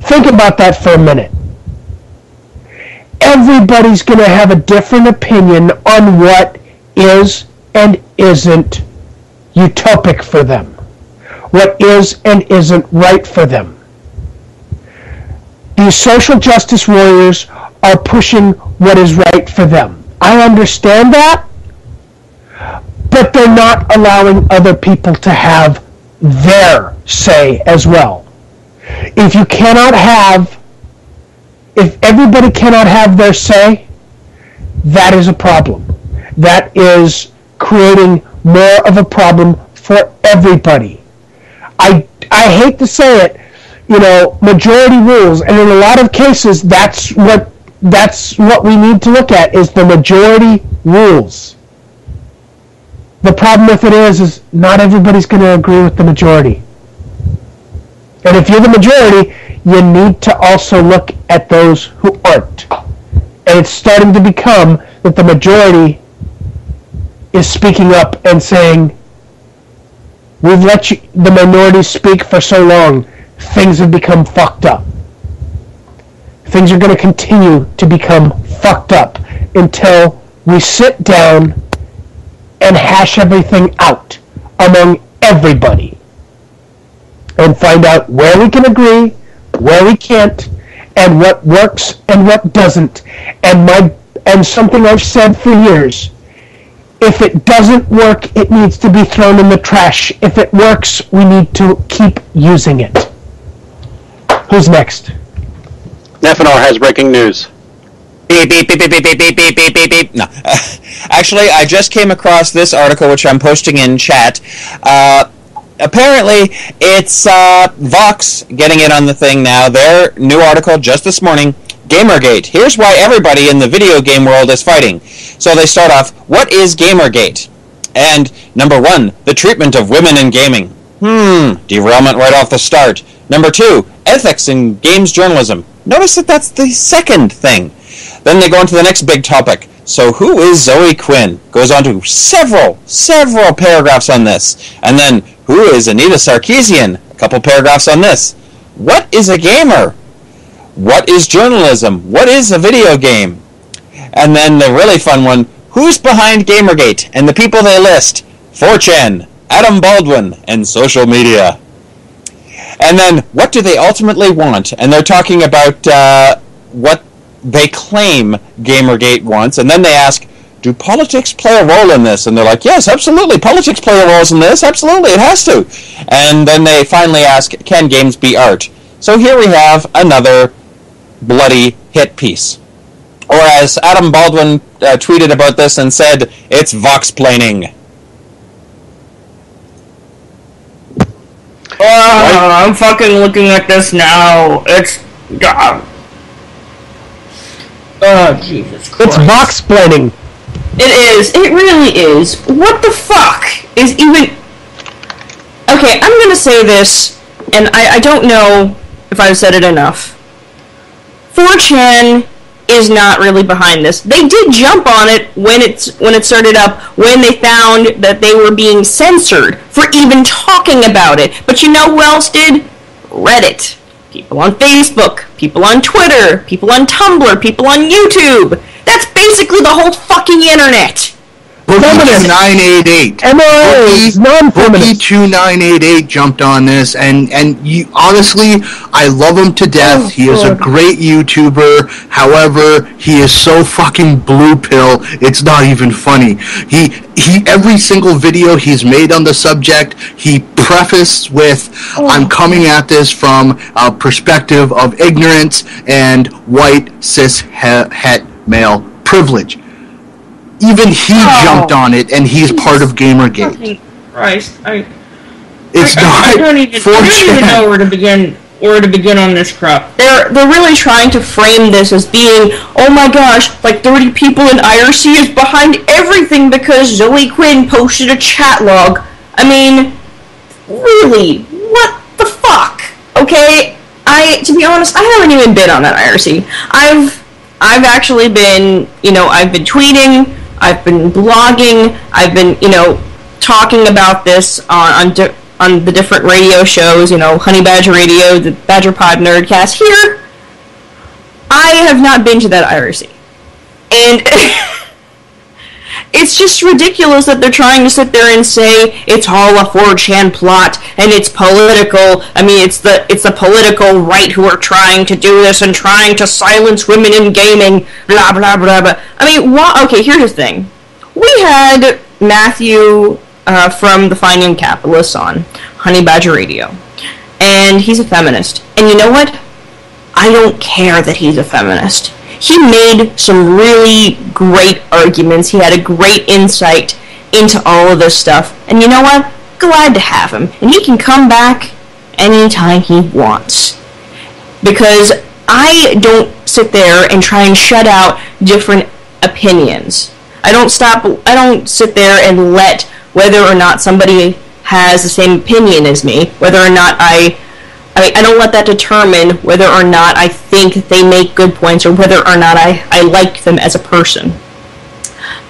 Think about that for a minute. Everybody's going to have a different opinion on what is and isn't utopic for them. What is and isn't right for them. These social justice warriors are pushing what is right for them. I understand that, but they're not allowing other people to have their say as well. If everybody cannot have their say, that is a problem. That is creating more of a problem for everybody. I hate to say it, majority rules, and in a lot of cases, that's what we need to look at, is the majority rules. The problem with it is not everybody's going to agree with the majority. And if you're the majority, you need to also look at those who aren't. And it's starting to become that the majority is speaking up and saying, we've let the minorities speak for so long, things have become fucked up. Things are going to continue to become fucked up until we sit down and hash everything out among everybody and find out where we can agree, where we can't, and what works and what doesn't. And something I've said for years, if it doesn't work, it needs to be thrown in the trash. If it works, we need to keep using it. Who's next?
Nefanor has breaking news.
Beep, beep, beep, beep, beep, beep, beep, beep, beep, beep, beep. No. Actually, I just came across this article, which I'm posting in chat. Apparently, it's Vox getting in on the thing now. Their new article just this morning, Gamergate. Here's why everybody in the video game world is fighting. So they start off, what is Gamergate? And number 1, the treatment of women in gaming. Derailment right off the start. Number 2, ethics in games journalism. Notice that that's the second thing. Then they go into the next big topic. So who is Zoe Quinn? Goes on to several paragraphs on this. And then, who is Anita Sarkeesian? A couple paragraphs on this. What is a gamer? What is journalism? What is a video game? And then the really fun one, who's behind Gamergate? And the people they list, 4chan, Adam Baldwin, and social media. And then, what do they ultimately want? And they're talking about what they claim Gamergate wants, and then they ask, do politics play a role in this? And they're like, yes, absolutely, politics play a role in this, absolutely, it has to. And then they finally ask, can games be art? So here we have another bloody hit piece. Or as Adam Baldwin tweeted about this and said, it's vox-plaining.
I'm fucking looking at this now. It's... Oh, Jesus Christ.
It's vox-plaining.
It is. It really is. What the fuck is even... Okay, I'm gonna say this, and I don't know if I've said it enough. 4chan is not really behind this. They did jump on it when it started up, when they found that they were being censored for even talking about it. But you know who else did? Reddit. People on Facebook, people on Twitter, people on Tumblr, people on YouTube. That's basically the whole fucking internet.
Bookie2988. Bookie2988 jumped on this, and you honestly, I love him to death. He is a great YouTuber. However, he is so fucking blue pill. It's not even funny. He every single video he's made on the subject, he prefaced with, "I'm coming at this from a perspective of ignorance and white cis het male privilege." Even he jumped on it, and he's part of Gamergate.
Christ, I
don't
even know where to begin on this crap. They're really trying to frame this as being, oh my gosh, like 30 people in IRC is behind everything because Zoe Quinn posted a chat log. I mean, really, what the fuck? Okay, to be honest, I haven't even been on that IRC. I've actually been, I've been tweeting, I've been blogging, I've been, talking about this on the different radio shows, Honey Badger Radio, the Badger Pod Nerdcast. Here, I have not been to that IRC. And it's just ridiculous that they're trying to sit there and say it's all a 4chan plot and it's political. I mean, it's the political right who are trying to do this and trying to silence women in gaming, blah, blah, blah, blah. I mean, okay, here's the thing. We had Matthew from the Finding Capitalists on. Honey Badger Radio. And he's a feminist. And you know what? I don't care that he's a feminist. He made some really great arguments. He had a great insight into all of this stuff. And you know what? Glad to have him. And he can come back anytime he wants. Because I don't sit there and try and shut out different opinions. I don't sit there and let whether or not somebody has the same opinion as me, whether or not I don't let that determine whether or not I think they make good points or whether or not I like them as a person.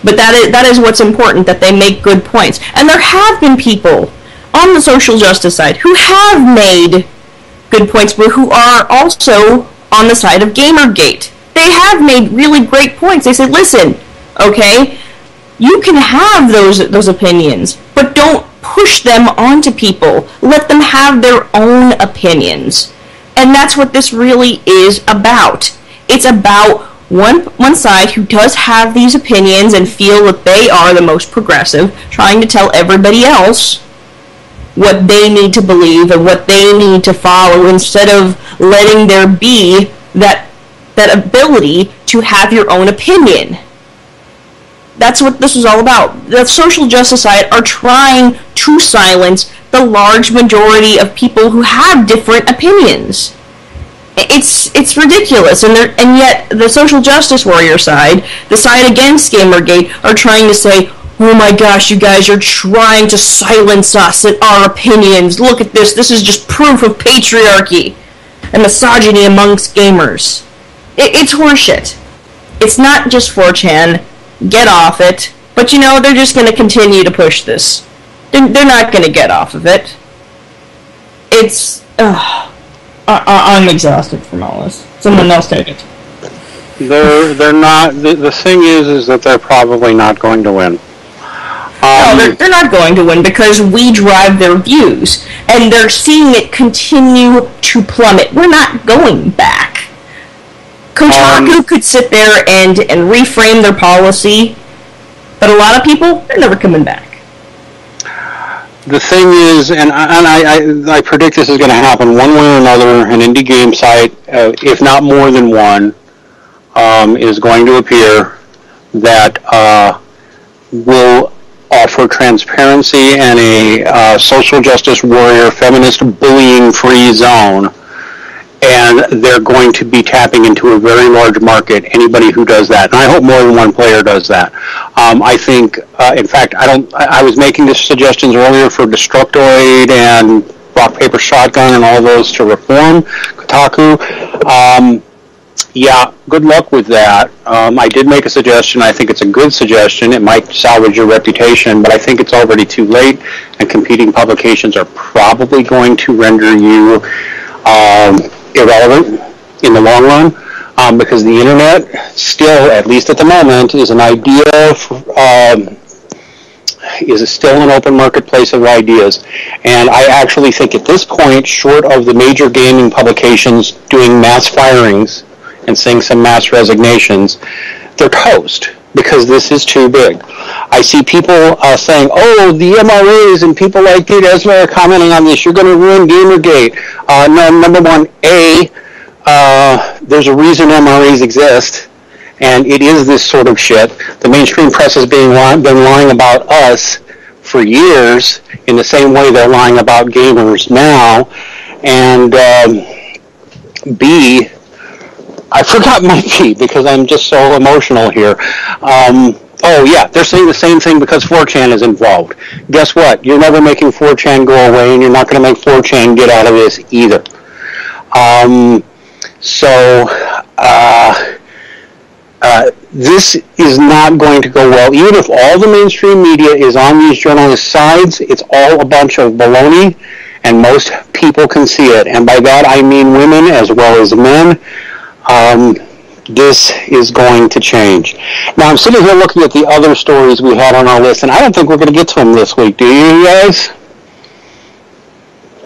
But that is what's important, that they make good points. And there have been people on the social justice side who have made good points, but who are also on the side of Gamergate. They have made really great points. They said, listen, okay, you can have those opinions, but don't push them onto people. Let them have their own opinions. And that's what this really is about. It's about one side who does have these opinions and feel that they are the most progressive, trying to tell everybody else what they need to believe and what they need to follow, instead of letting there be that ability to have your own opinion. That's what this is all about. The social justice side are trying to silence the large majority of people who have different opinions. It's ridiculous, and yet the social justice warrior side, the side against Gamergate, are trying to say, oh my gosh, you guys are trying to silence us and our opinions. Look at this. This is just proof of patriarchy and misogyny amongst gamers. It's horseshit. It's not just 4chan. Get off it. But you know, they're just going to continue to push this. They're not going to get off of it. It's... I'm exhausted from all this. Someone else take it.
They're not... The thing is that they're probably not going to win.
No, they're not going to win because we drive their views. And they're seeing it continue to plummet. We're not going back. Kotaku could sit there and reframe their policy, but a lot of people, they're never coming back.
The thing is, and I predict this is going to happen one way or another, an indie game site, if not more than one, is going to appear that will offer transparency and a social justice warrior, feminist bullying-free zone. And they're going to be tapping into a very large market, anybody who does that. And I hope more than one player does that. I think, in fact, I was making these suggestions earlier for Destructoid and Rock, Paper, Shotgun and all those to reform Kotaku. Yeah, good luck with that. I did make a suggestion. I think it's a good suggestion. It might salvage your reputation, but I think it's already too late, and competing publications are probably going to render you irrelevant in the long run, because the internet still, at least at the moment, is an idea, is still an open marketplace of ideas. And I actually think at this point, short of the major gaming publications doing mass firings and seeing some mass resignations, they're toast, because this is too big. I see people saying, oh, the MRAs and people like Dude Esma are commenting on this. You're going to ruin Gamergate. No, number one, there's a reason MRAs exist, and it is this sort of shit. The mainstream press has been lying about us for years in the same way they're lying about gamers now. And B, I forgot my P because I'm just so emotional here. Oh yeah, they're saying the same thing because 4chan is involved. Guess what? You're never making 4chan go away, and you're not going to make 4chan get out of this either. This is not going to go well. Even if all the mainstream media is on these journalists' sides, it's all a bunch of baloney, and most people can see it. And by that I mean women as well as men. This is going to change. Now, I'm sitting here looking at the other stories we had on our list, and I don't think we're going to get to them this week. Do you guys?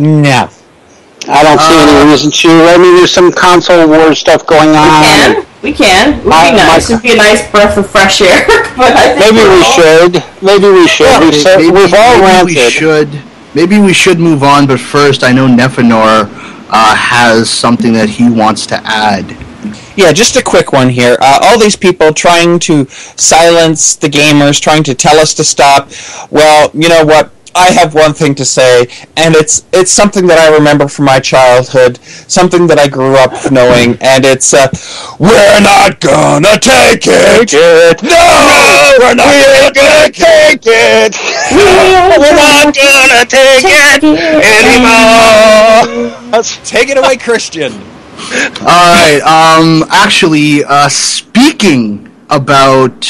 No.
I don't see any reason to. I mean, there's some console wars stuff going on.
We can. It would be nice. It would be a nice breath of fresh air. But I think
maybe we should. We've all ranted.
maybe we should move on, but first, I know Nefanor has something that he wants to add.
Yeah, just a quick one here. All these people trying to silence the gamers, trying to tell us to stop. Well, you know what? I have one thing to say, and it's something that I remember from my childhood, something that I grew up knowing, and it's, we're not gonna take it! No! We're not gonna take it! We're not gonna take it anymore! Take it away, Christian!
Alright, actually, speaking about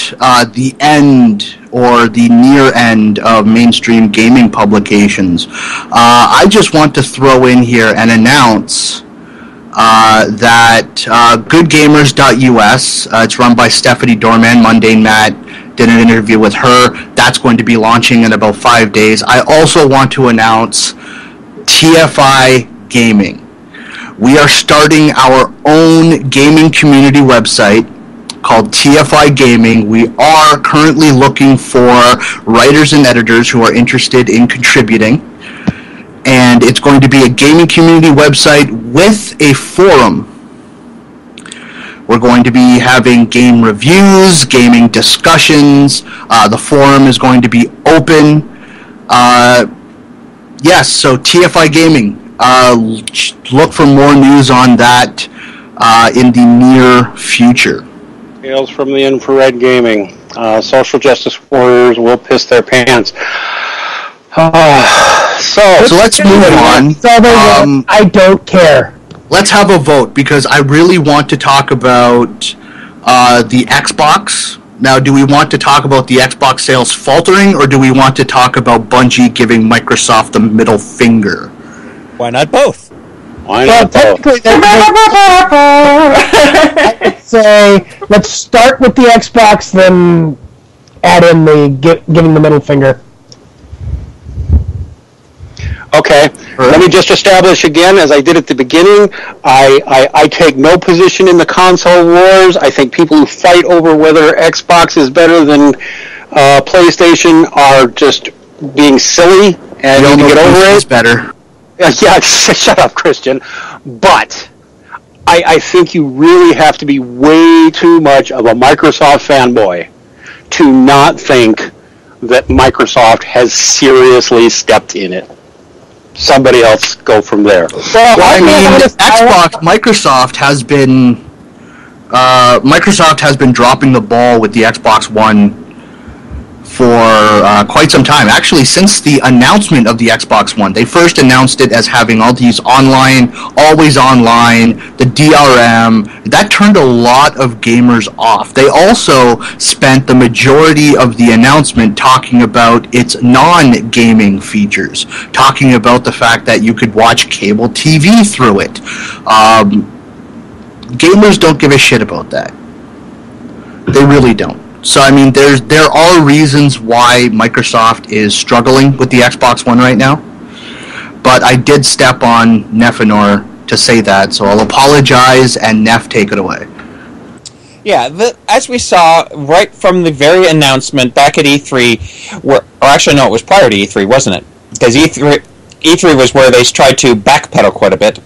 the end or the near end of mainstream gaming publications, I just want to throw in here and announce that goodgamers.us, it's run by Stephanie Dorman, Mundane Matt did an interview with her, that's going to be launching in about 5 days. I also want to announce TFI Gaming. We are starting our own gaming community website called TFI Gaming. We are currently looking for writers and editors who are interested in contributing. And it's going to be a gaming community website with a forum. We're going to be having game reviews, gaming discussions. The forum is going to be open. Yes, so TFI Gaming. Look for more news on that in the near future.
Tales from the Infrared Gaming. Social justice warriors will piss their pants. So
let's move on.
I don't care.
Let's have a vote, because I really want to talk about the Xbox. Now, do we want to talk about the Xbox sales faltering, or do we want to talk about Bungie giving Microsoft the middle finger?
Why not both?
Why not both?
I would say let's start with the Xbox, then add in the giving the middle finger.
Okay, let me just establish again, as I did at the beginning, I take no position in the console wars. I think people who fight over whether Xbox is better than PlayStation are just being silly and need to get over it.
Better.
Yeah, shut up, Christian. But I think you really have to be way too much of a Microsoft fanboy to not think that Microsoft has seriously stepped in it. Somebody else go from there.
Well, I mean, Microsoft has been dropping the ball with the Xbox One for quite some time. Actually, since the announcement of the Xbox One, they first announced it as having all these online, always online, the DRM. That turned a lot of gamers off. They also spent the majority of the announcement talking about its non-gaming features, talking about the fact that you could watch cable TV through it. Gamers don't give a shit about that. They really don't. So, I mean, there are reasons why Microsoft is struggling with the Xbox One right now. But I did step on Nefanor to say that, so I'll apologize, and Nef, take it away.
Yeah, as we saw right from the very announcement back at E3, or actually no, it was prior to E3, wasn't it? Because E3 was where they tried to backpedal quite a bit.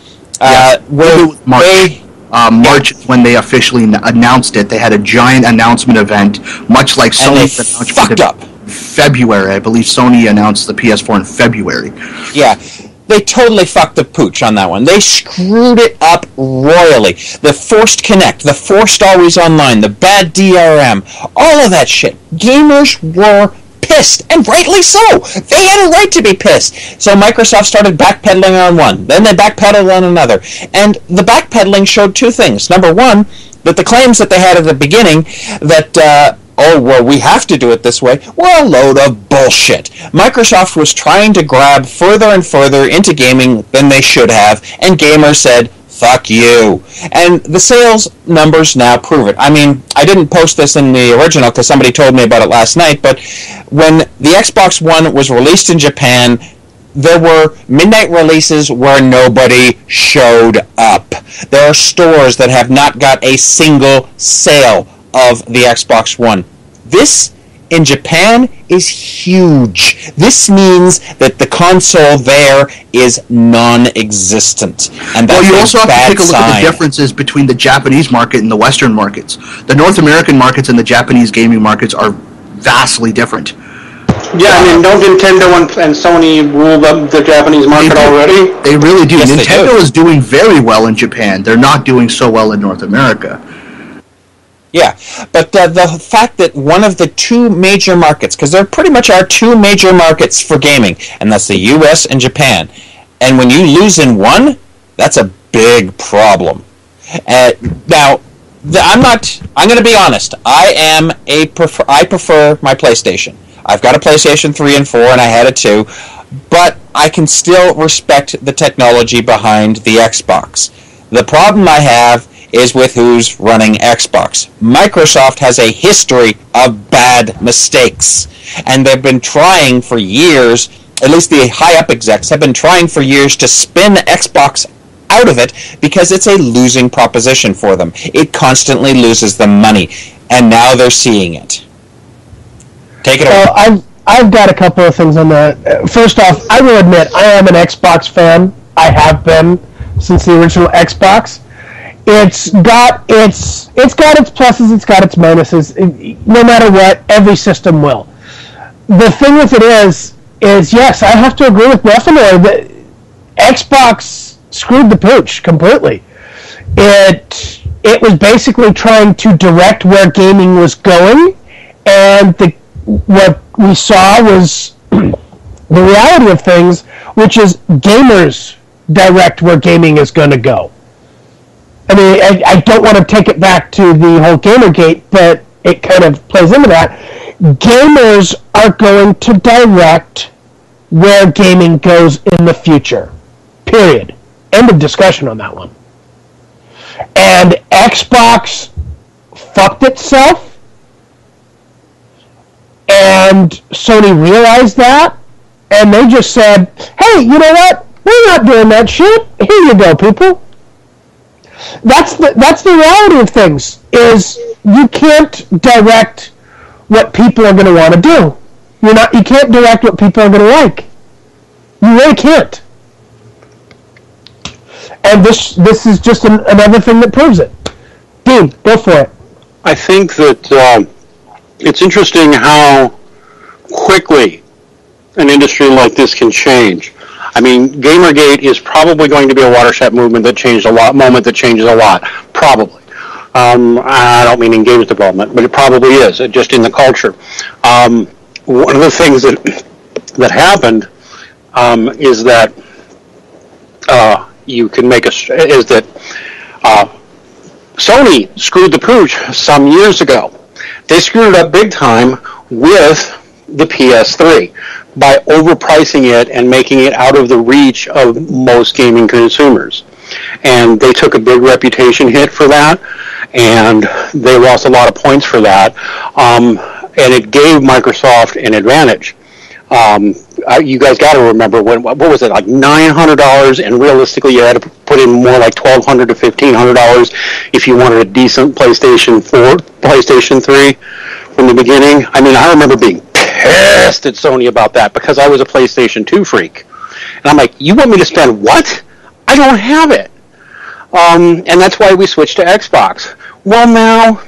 March is when they officially announced it. They had a giant announcement event, much like Sony
fucked up.
February. I believe Sony announced the PS4 in February.
Yeah, they totally fucked the pooch on that one. They screwed it up royally. The forced connect, the forced always online, the bad DRM, all of that shit. Gamers were pissed, and rightly so. They had a right to be pissed. So Microsoft started backpedaling on one, then they backpedaled on another. And the backpedaling showed two things. Number one, that the claims that they had at the beginning that, we have to do it this way, were a load of bullshit. Microsoft was trying to grab further and further into gaming than they should have, and gamers said, fuck you. And the sales numbers now prove it. I mean, I didn't post this in the original because somebody told me about it last night, but when the Xbox One was released in Japan, there were midnight releases where nobody showed up. There are stores that have not got a single sale of the Xbox One. This in Japan is huge. This means that the console there is non-existent, and that's
you also have to take a look at the
sign.
differences between the Japanese market and the Western markets. The North American markets and the Japanese gaming markets are vastly different.
Yeah, I mean, don't Nintendo and Sony rule the Japanese market already?
They really do.
Yes, they
Nintendo
do.
is doing very well in Japan. They're not doing so well in North America.
Yeah, but the fact that one of the two major markets, because there pretty much are two major markets for gaming, and that's the U.S. and Japan, and when you lose in one, that's a big problem. Now, I'm going to be honest. I prefer my PlayStation. I've got a PlayStation 3 and 4, and I had a 2, but I can still respect the technology behind the Xbox. The problem I have is with who's running Xbox. Microsoft has a history of bad mistakes, and they've been trying for years, at least the high-up execs have been trying for years to spin Xbox out of it because it's a losing proposition for them. It constantly loses them money, and now they're seeing it. Take it away.
Well, I've got a couple of things on that. First off, I will admit I am an Xbox fan. I have been since the original Xbox. It's got its pluses, it's got its minuses. No matter what, every system will. The thing with it is yes, I have to agree with Buffalo that Xbox screwed the pooch completely. It was basically trying to direct where gaming was going, and what we saw was the reality of things, which is gamers direct where gaming is going to go. I mean, I don't want to take it back to the whole Gamergate, but it kind of plays into that. Gamers are going to direct where gaming goes in the future. Period. End of discussion on that one. And Xbox fucked itself, and Sony realized that, and they just said, hey, you know what? We're not doing that shit. Here you go, people. That's the reality of things, is you can't direct what people are going to want to do. You can't direct what people are going to like. You really can't. And this is just another thing that proves it. Dean, go for it.
I think that it's interesting how quickly an industry like this can change. I mean, Gamergate is probably going to be a watershed movement that changes a lot. Probably. I don't mean in games development, but it probably is, just in the culture. One of the things that happened is that you can make is that Sony screwed the pooch some years ago. They screwed it up big time with the PS3 by overpricing it and making it out of the reach of most gaming consumers. And they took a big reputation hit for that, and they lost a lot of points for that. And it gave Microsoft an advantage. You guys got to remember, what was it, like $900, and realistically you had to put in more like $1,200 to $1,500 if you wanted a decent PlayStation 4, PlayStation 3 from the beginning. I mean, I remember being pissed at Sony about that because I was a PlayStation 2 freak. And I'm like, you want me to spend what? I don't have it. And that's why we switched to Xbox. Well, now,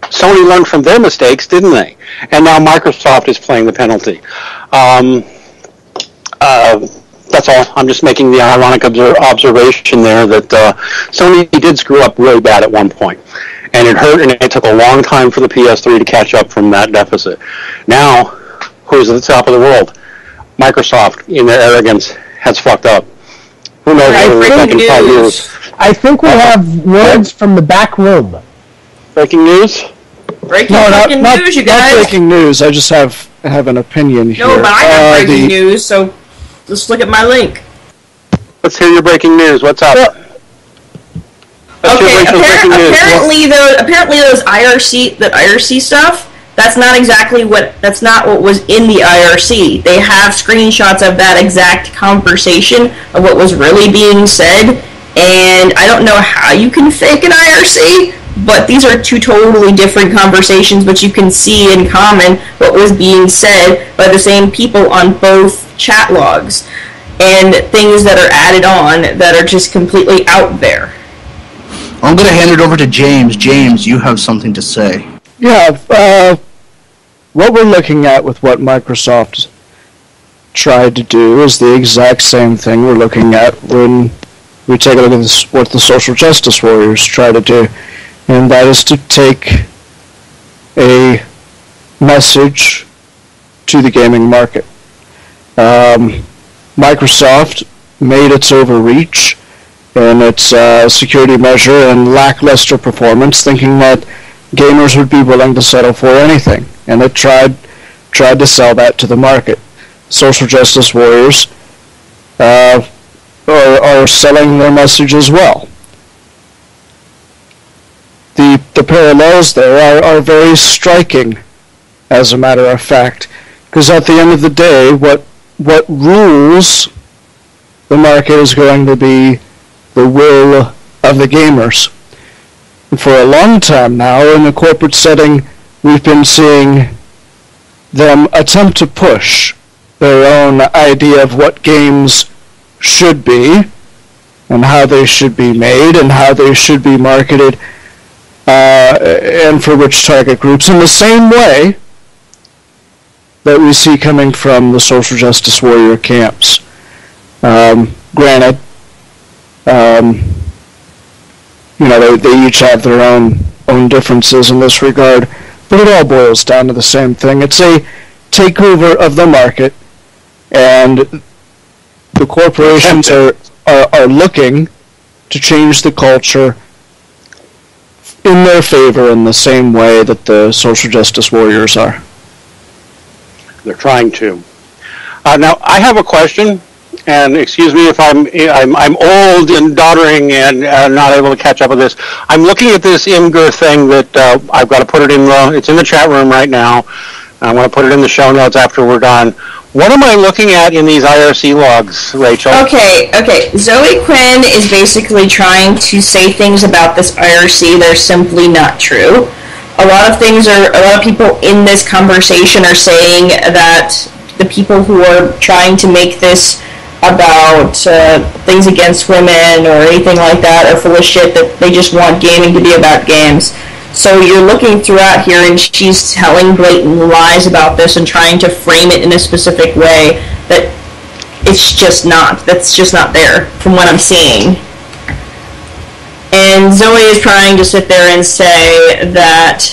Sony learned from their mistakes, didn't they? And now Microsoft is playing the penalty. That's all. I'm just making the ironic observation there that Sony did screw up really bad at one point. And it hurt, and it took a long time for the PS3 to catch up from that deficit. Now, who's at the top of the world? Microsoft, in their arrogance, has fucked up. Who knows where we're back in 5 years?
I think we have words from the back room.
Breaking news?
Breaking news, you guys.
Not breaking news. I just have an opinion here.
No, but I have breaking news, so let's look at my link.
Let's hear your breaking news. What's up?
Okay, apparently those IRC stuff, that's not what was in the IRC. They have screenshots of that exact conversation of what was really being said, and I don't know how you can fake an IRC, but these are two totally different conversations, but you can see in common what was being said by the same people on both chat logs, and things that are added on that are just completely out there.
I'm going to hand it over to James. James, you have something to say.
Yeah, what we're looking at with what Microsoft tried to do is the exact same thing we're looking at when we take a look at what the social justice warriors try to do, and that is to take a message to the gaming market. Microsoft made its overreach and its security measure and lackluster performance, thinking that gamers would be willing to settle for anything, and it tried to sell that to the market. Social justice warriors are selling their message as well. The parallels there are very striking, as a matter of fact, because at the end of the day, what rules the market is going to be the will of the gamers. And for a long time now, in the corporate setting, we've been seeing them attempt to push their own idea of what games should be and how they should be made and how they should be marketed and for which target groups, in the same way that we see coming from the social justice warrior camps. Granted, they each have their own differences in this regard, but it all boils down to the same thing. It's a takeover of the market, and the corporations are looking to change the culture in their favor in the same way that the social justice warriors are.
They're trying to. Now, I have a question, and excuse me if I'm old and doddering and not able to catch up with this. I'm looking at this Imgur thing that I've got to put it in it's in the chat room right now. I'm going to put it in the show notes after we're done. What am I looking at in these IRC logs, Rachel? Okay.
Zoe Quinn is basically trying to say things about this IRC that are simply not true. A lot of people in this conversation are saying that the people who are trying to make this about things against women or anything like that are full of shit, that they just want gaming to be about games. So you're looking throughout here, and she's telling blatant lies about this and trying to frame it in a specific way that it's just not. That's just not there from what I'm seeing. And Zoe is trying to sit there and say that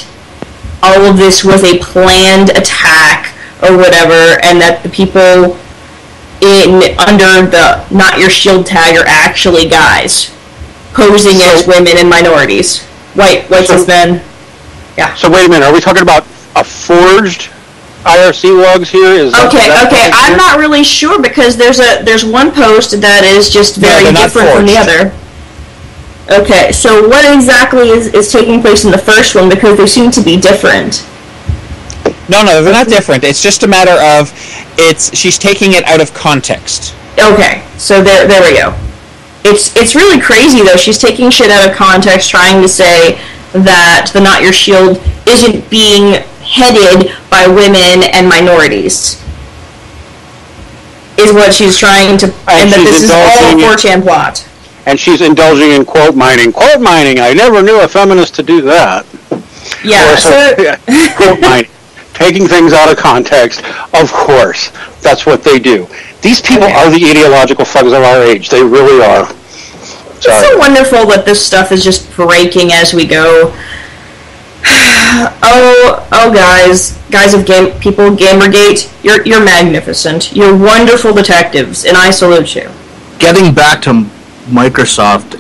all of this was a planned attack or whatever, and that the people under the Not Your Shield tag are actually guys posing as women and minorities. White as men. Yeah.
So wait a minute, are we talking about a forged IRC logs here?
Okay. I'm not really sure, because there's one post that is just very different from the other. Okay, so what exactly is taking place in the first one, because they seem to be different?
No, they're not different. It's just a matter of she's taking it out of context.
Okay, so there we go. It's really crazy, though. She's taking shit out of context, trying to say that the Not Your Shield isn't being headed by women and minorities, is what she's trying to, and that this is all a 4chan plot.
And she's indulging in quote mining. Quote mining, I never knew a feminist to do that.
Yeah,
quote mining. Taking things out of context, of course. That's what they do. These people are the ideological thugs of our age. They really are. Sorry.
It's so wonderful that this stuff is just breaking as we go. guys of Gamergate, you're magnificent. You're wonderful detectives, and I salute you.
Getting back to Microsoft,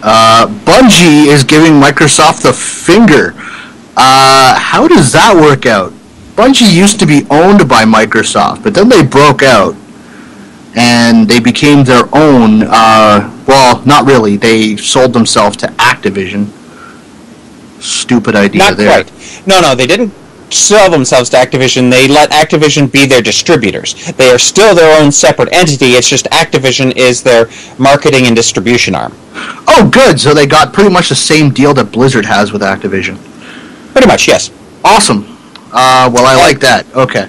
Bungie is giving Microsoft the finger. How does that work out? Bungie used to be owned by Microsoft, but then they broke out, and they became their own, well, not really, they sold themselves to Activision. Stupid idea
not
there.
Quite. No, they didn't sell themselves to Activision. They let Activision be their distributors. They are still their own separate entity. It's just Activision is their marketing and distribution arm.
Oh, good. So they got pretty much the same deal that Blizzard has with Activision.
Pretty much, yes.
Awesome. Well, I like that. Okay.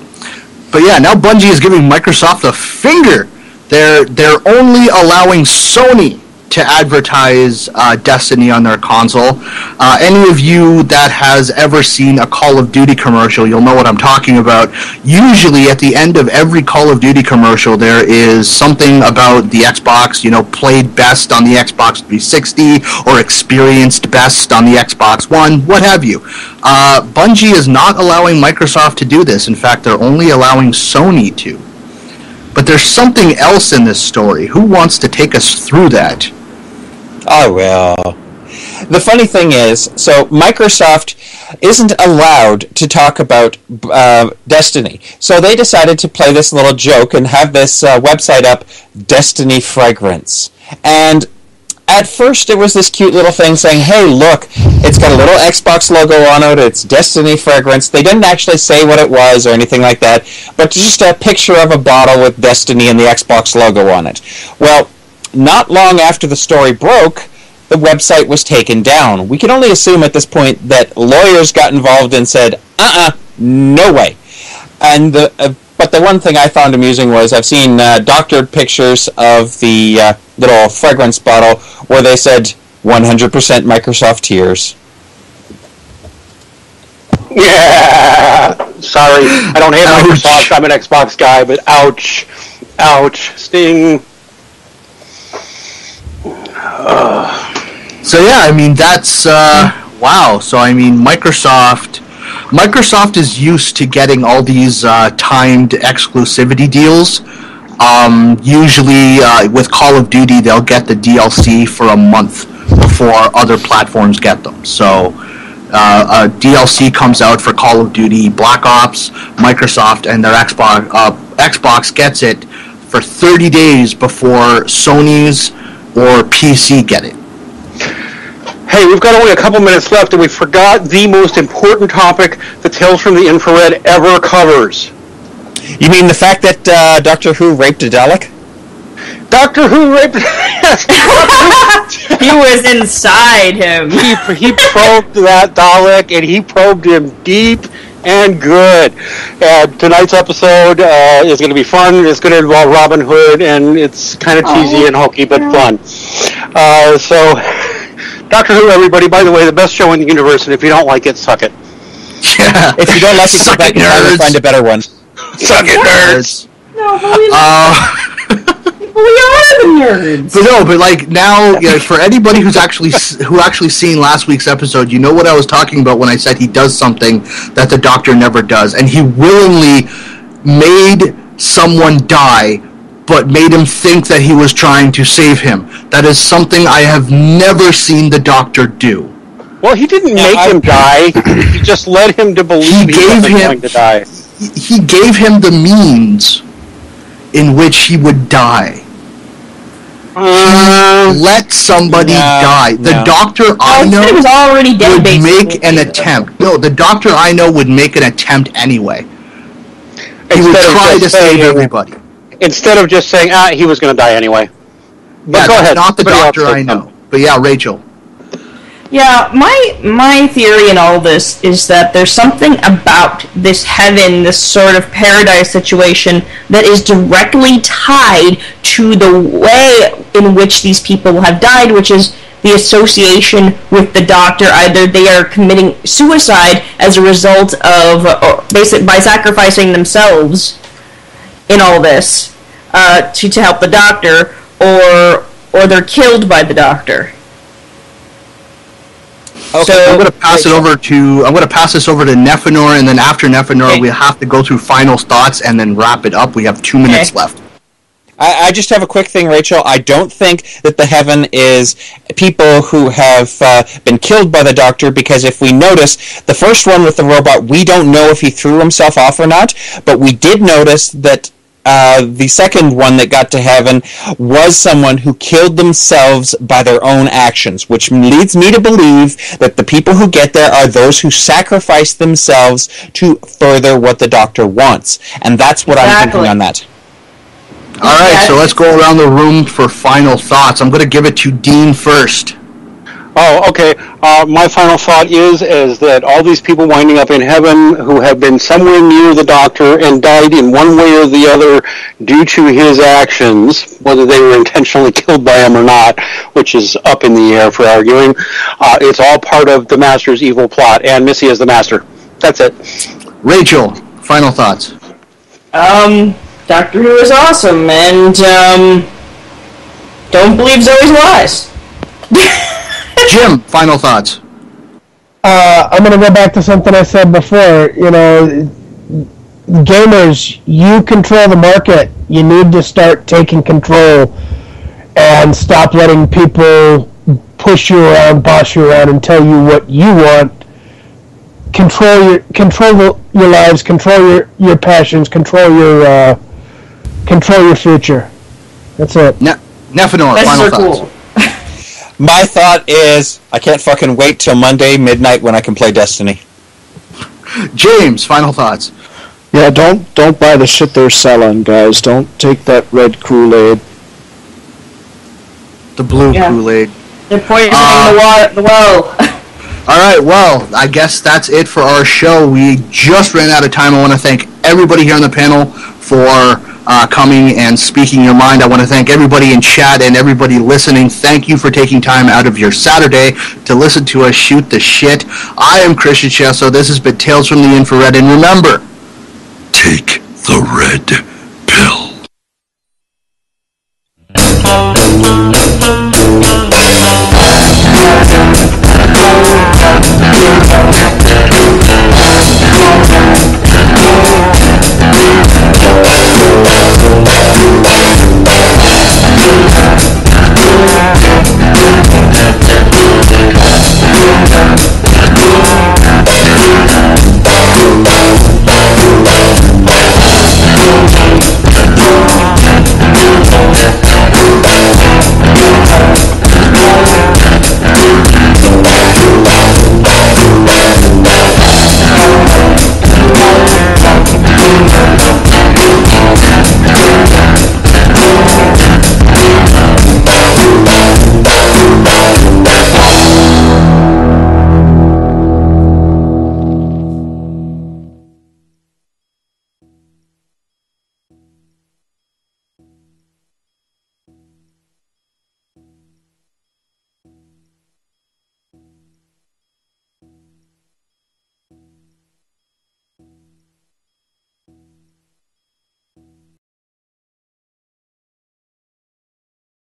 But yeah, now Bungie is giving Microsoft a finger. They're only allowing Sony to advertise Destiny on their console. Any of you that has ever seen a Call of Duty commercial, you'll know what I'm talking about. Usually at the end of every Call of Duty commercial, there is something about the Xbox, played best on the Xbox 360 or experienced best on the Xbox One, what have you. Bungie is not allowing Microsoft to do this. In fact, they're only allowing Sony to. But there's something else in this story. Who wants to take us through that?
I will. The funny thing is, so Microsoft isn't allowed to talk about Destiny. So they decided to play this little joke and have this website up, Destiny Fragrance. And at first it was this cute little thing saying, hey, look, it's got a little Xbox logo on it, it's Destiny Fragrance. They didn't actually say what it was or anything like that, but just a picture of a bottle with Destiny and the Xbox logo on it. Well, not long after the story broke, the website was taken down. We can only assume at this point that lawyers got involved and said, no way. And but the one thing I found amusing was I've seen doctored pictures of the little fragrance bottle where they said 100% Microsoft tears.
Yeah. Sorry, I don't hate Microsoft. I'm an Xbox guy, but ouch, sting.
So yeah, I mean that's wow. So I mean Microsoft is used to getting all these timed exclusivity deals. Usually with Call of Duty, they'll get the DLC for a month before other platforms get them. So a DLC comes out for Call of Duty Black Ops, Microsoft and their Xbox gets it for 30 days before Sony's or PC get it.
Hey, we've got only a couple minutes left, and we forgot the most important topic that Tales from the Infrared ever covers.
You mean the fact that Doctor Who raped a Dalek?
Doctor Who raped...
He was inside him.
He probed that Dalek, and he probed him deep and good. And tonight's episode is going to be fun. It's going to involve Robin Hood, and it's kind of cheesy and hokey, but fun. So, Doctor Who, everybody, by the way, the best show in the universe, and if you don't like it, suck it.
Yeah.
If you don't like it, go back and find a better one.
Suck it, nerds!
No, but we are the nerds!
But like now, for anybody who actually seen last week's episode, you know what I was talking about when I said he does something that the Doctor never does, and he willingly made someone die, but made him think that he was trying to save him. That is something I have never seen the Doctor do.
Well, he didn't make him die. He just led him to believe he wasn't going to die.
He gave him the means in which he would die. Let somebody die. The Doctor I know
was already dead,
would make an attempt. No, the Doctor I know would make an attempt anyway. He would try to save everybody.
Instead of just saying, he was going to die anyway. But
Yeah,
go ahead.
not the Doctor I know. But yeah, Rachel.
Yeah, my theory in all this is that there's something about this heaven, this sort of paradise situation, that is directly tied to the way in which these people have died, which is the association with the Doctor. Either they are committing suicide as a result of, by sacrificing themselves in all this to help the Doctor, or they're killed by the Doctor.
Okay, so I'm going to pass this over to Nephenor, and then after Nephenor, we have to go through final thoughts and then wrap it up. We have 2 minutes left.
I just have a quick thing, Rachel. I don't think that the heaven is people who have been killed by the Doctor, because if we notice, the first one with the robot, we don't know if he threw himself off or not, but we did notice that the second one that got to heaven was someone who killed themselves by their own actions, which leads me to believe that the people who get there are those who sacrifice themselves to further what the doctor wants. And that's what I'm thinking on that.
All right, so let's go around the room for final thoughts. I'm going to give it to Dean first.
Oh, okay. My final thought is that all these people winding up in heaven who have been somewhere near the doctor and died in one way or the other due to his actions, whether they were intentionally killed by him or not, which is up in the air for arguing, it's all part of the Master's evil plot, and Missy is the Master. That's it.
Rachel, final thoughts.
Doctor Who is awesome, and, don't believe Zoe's lies.
Jim, final thoughts.
I'm going to go back to something I said before. You know, gamers, you control the market. You need to start taking control and stop letting people push you around, boss you around, and tell you what you want. Control your lives, control your passions, control your future. That's it.
Nephenor, final thoughts.
Cool.
My thought is, I can't fucking wait till Monday midnight when I can play Destiny.
James, final thoughts.
Yeah, don't buy the shit they're selling, guys. Don't take that red Kool-Aid.
The blue Kool-Aid.
They're poisoning the well.
All right, well, I guess that's it for our show. We just ran out of time. I want to thank everybody here on the panel for coming and speaking your mind. I want to thank everybody in chat and everybody listening. Thank you for taking time out of your Saturday to listen to us shoot the shit. I am Christian Chesso. This has been Tales from the Infrared, and remember,
Take the red.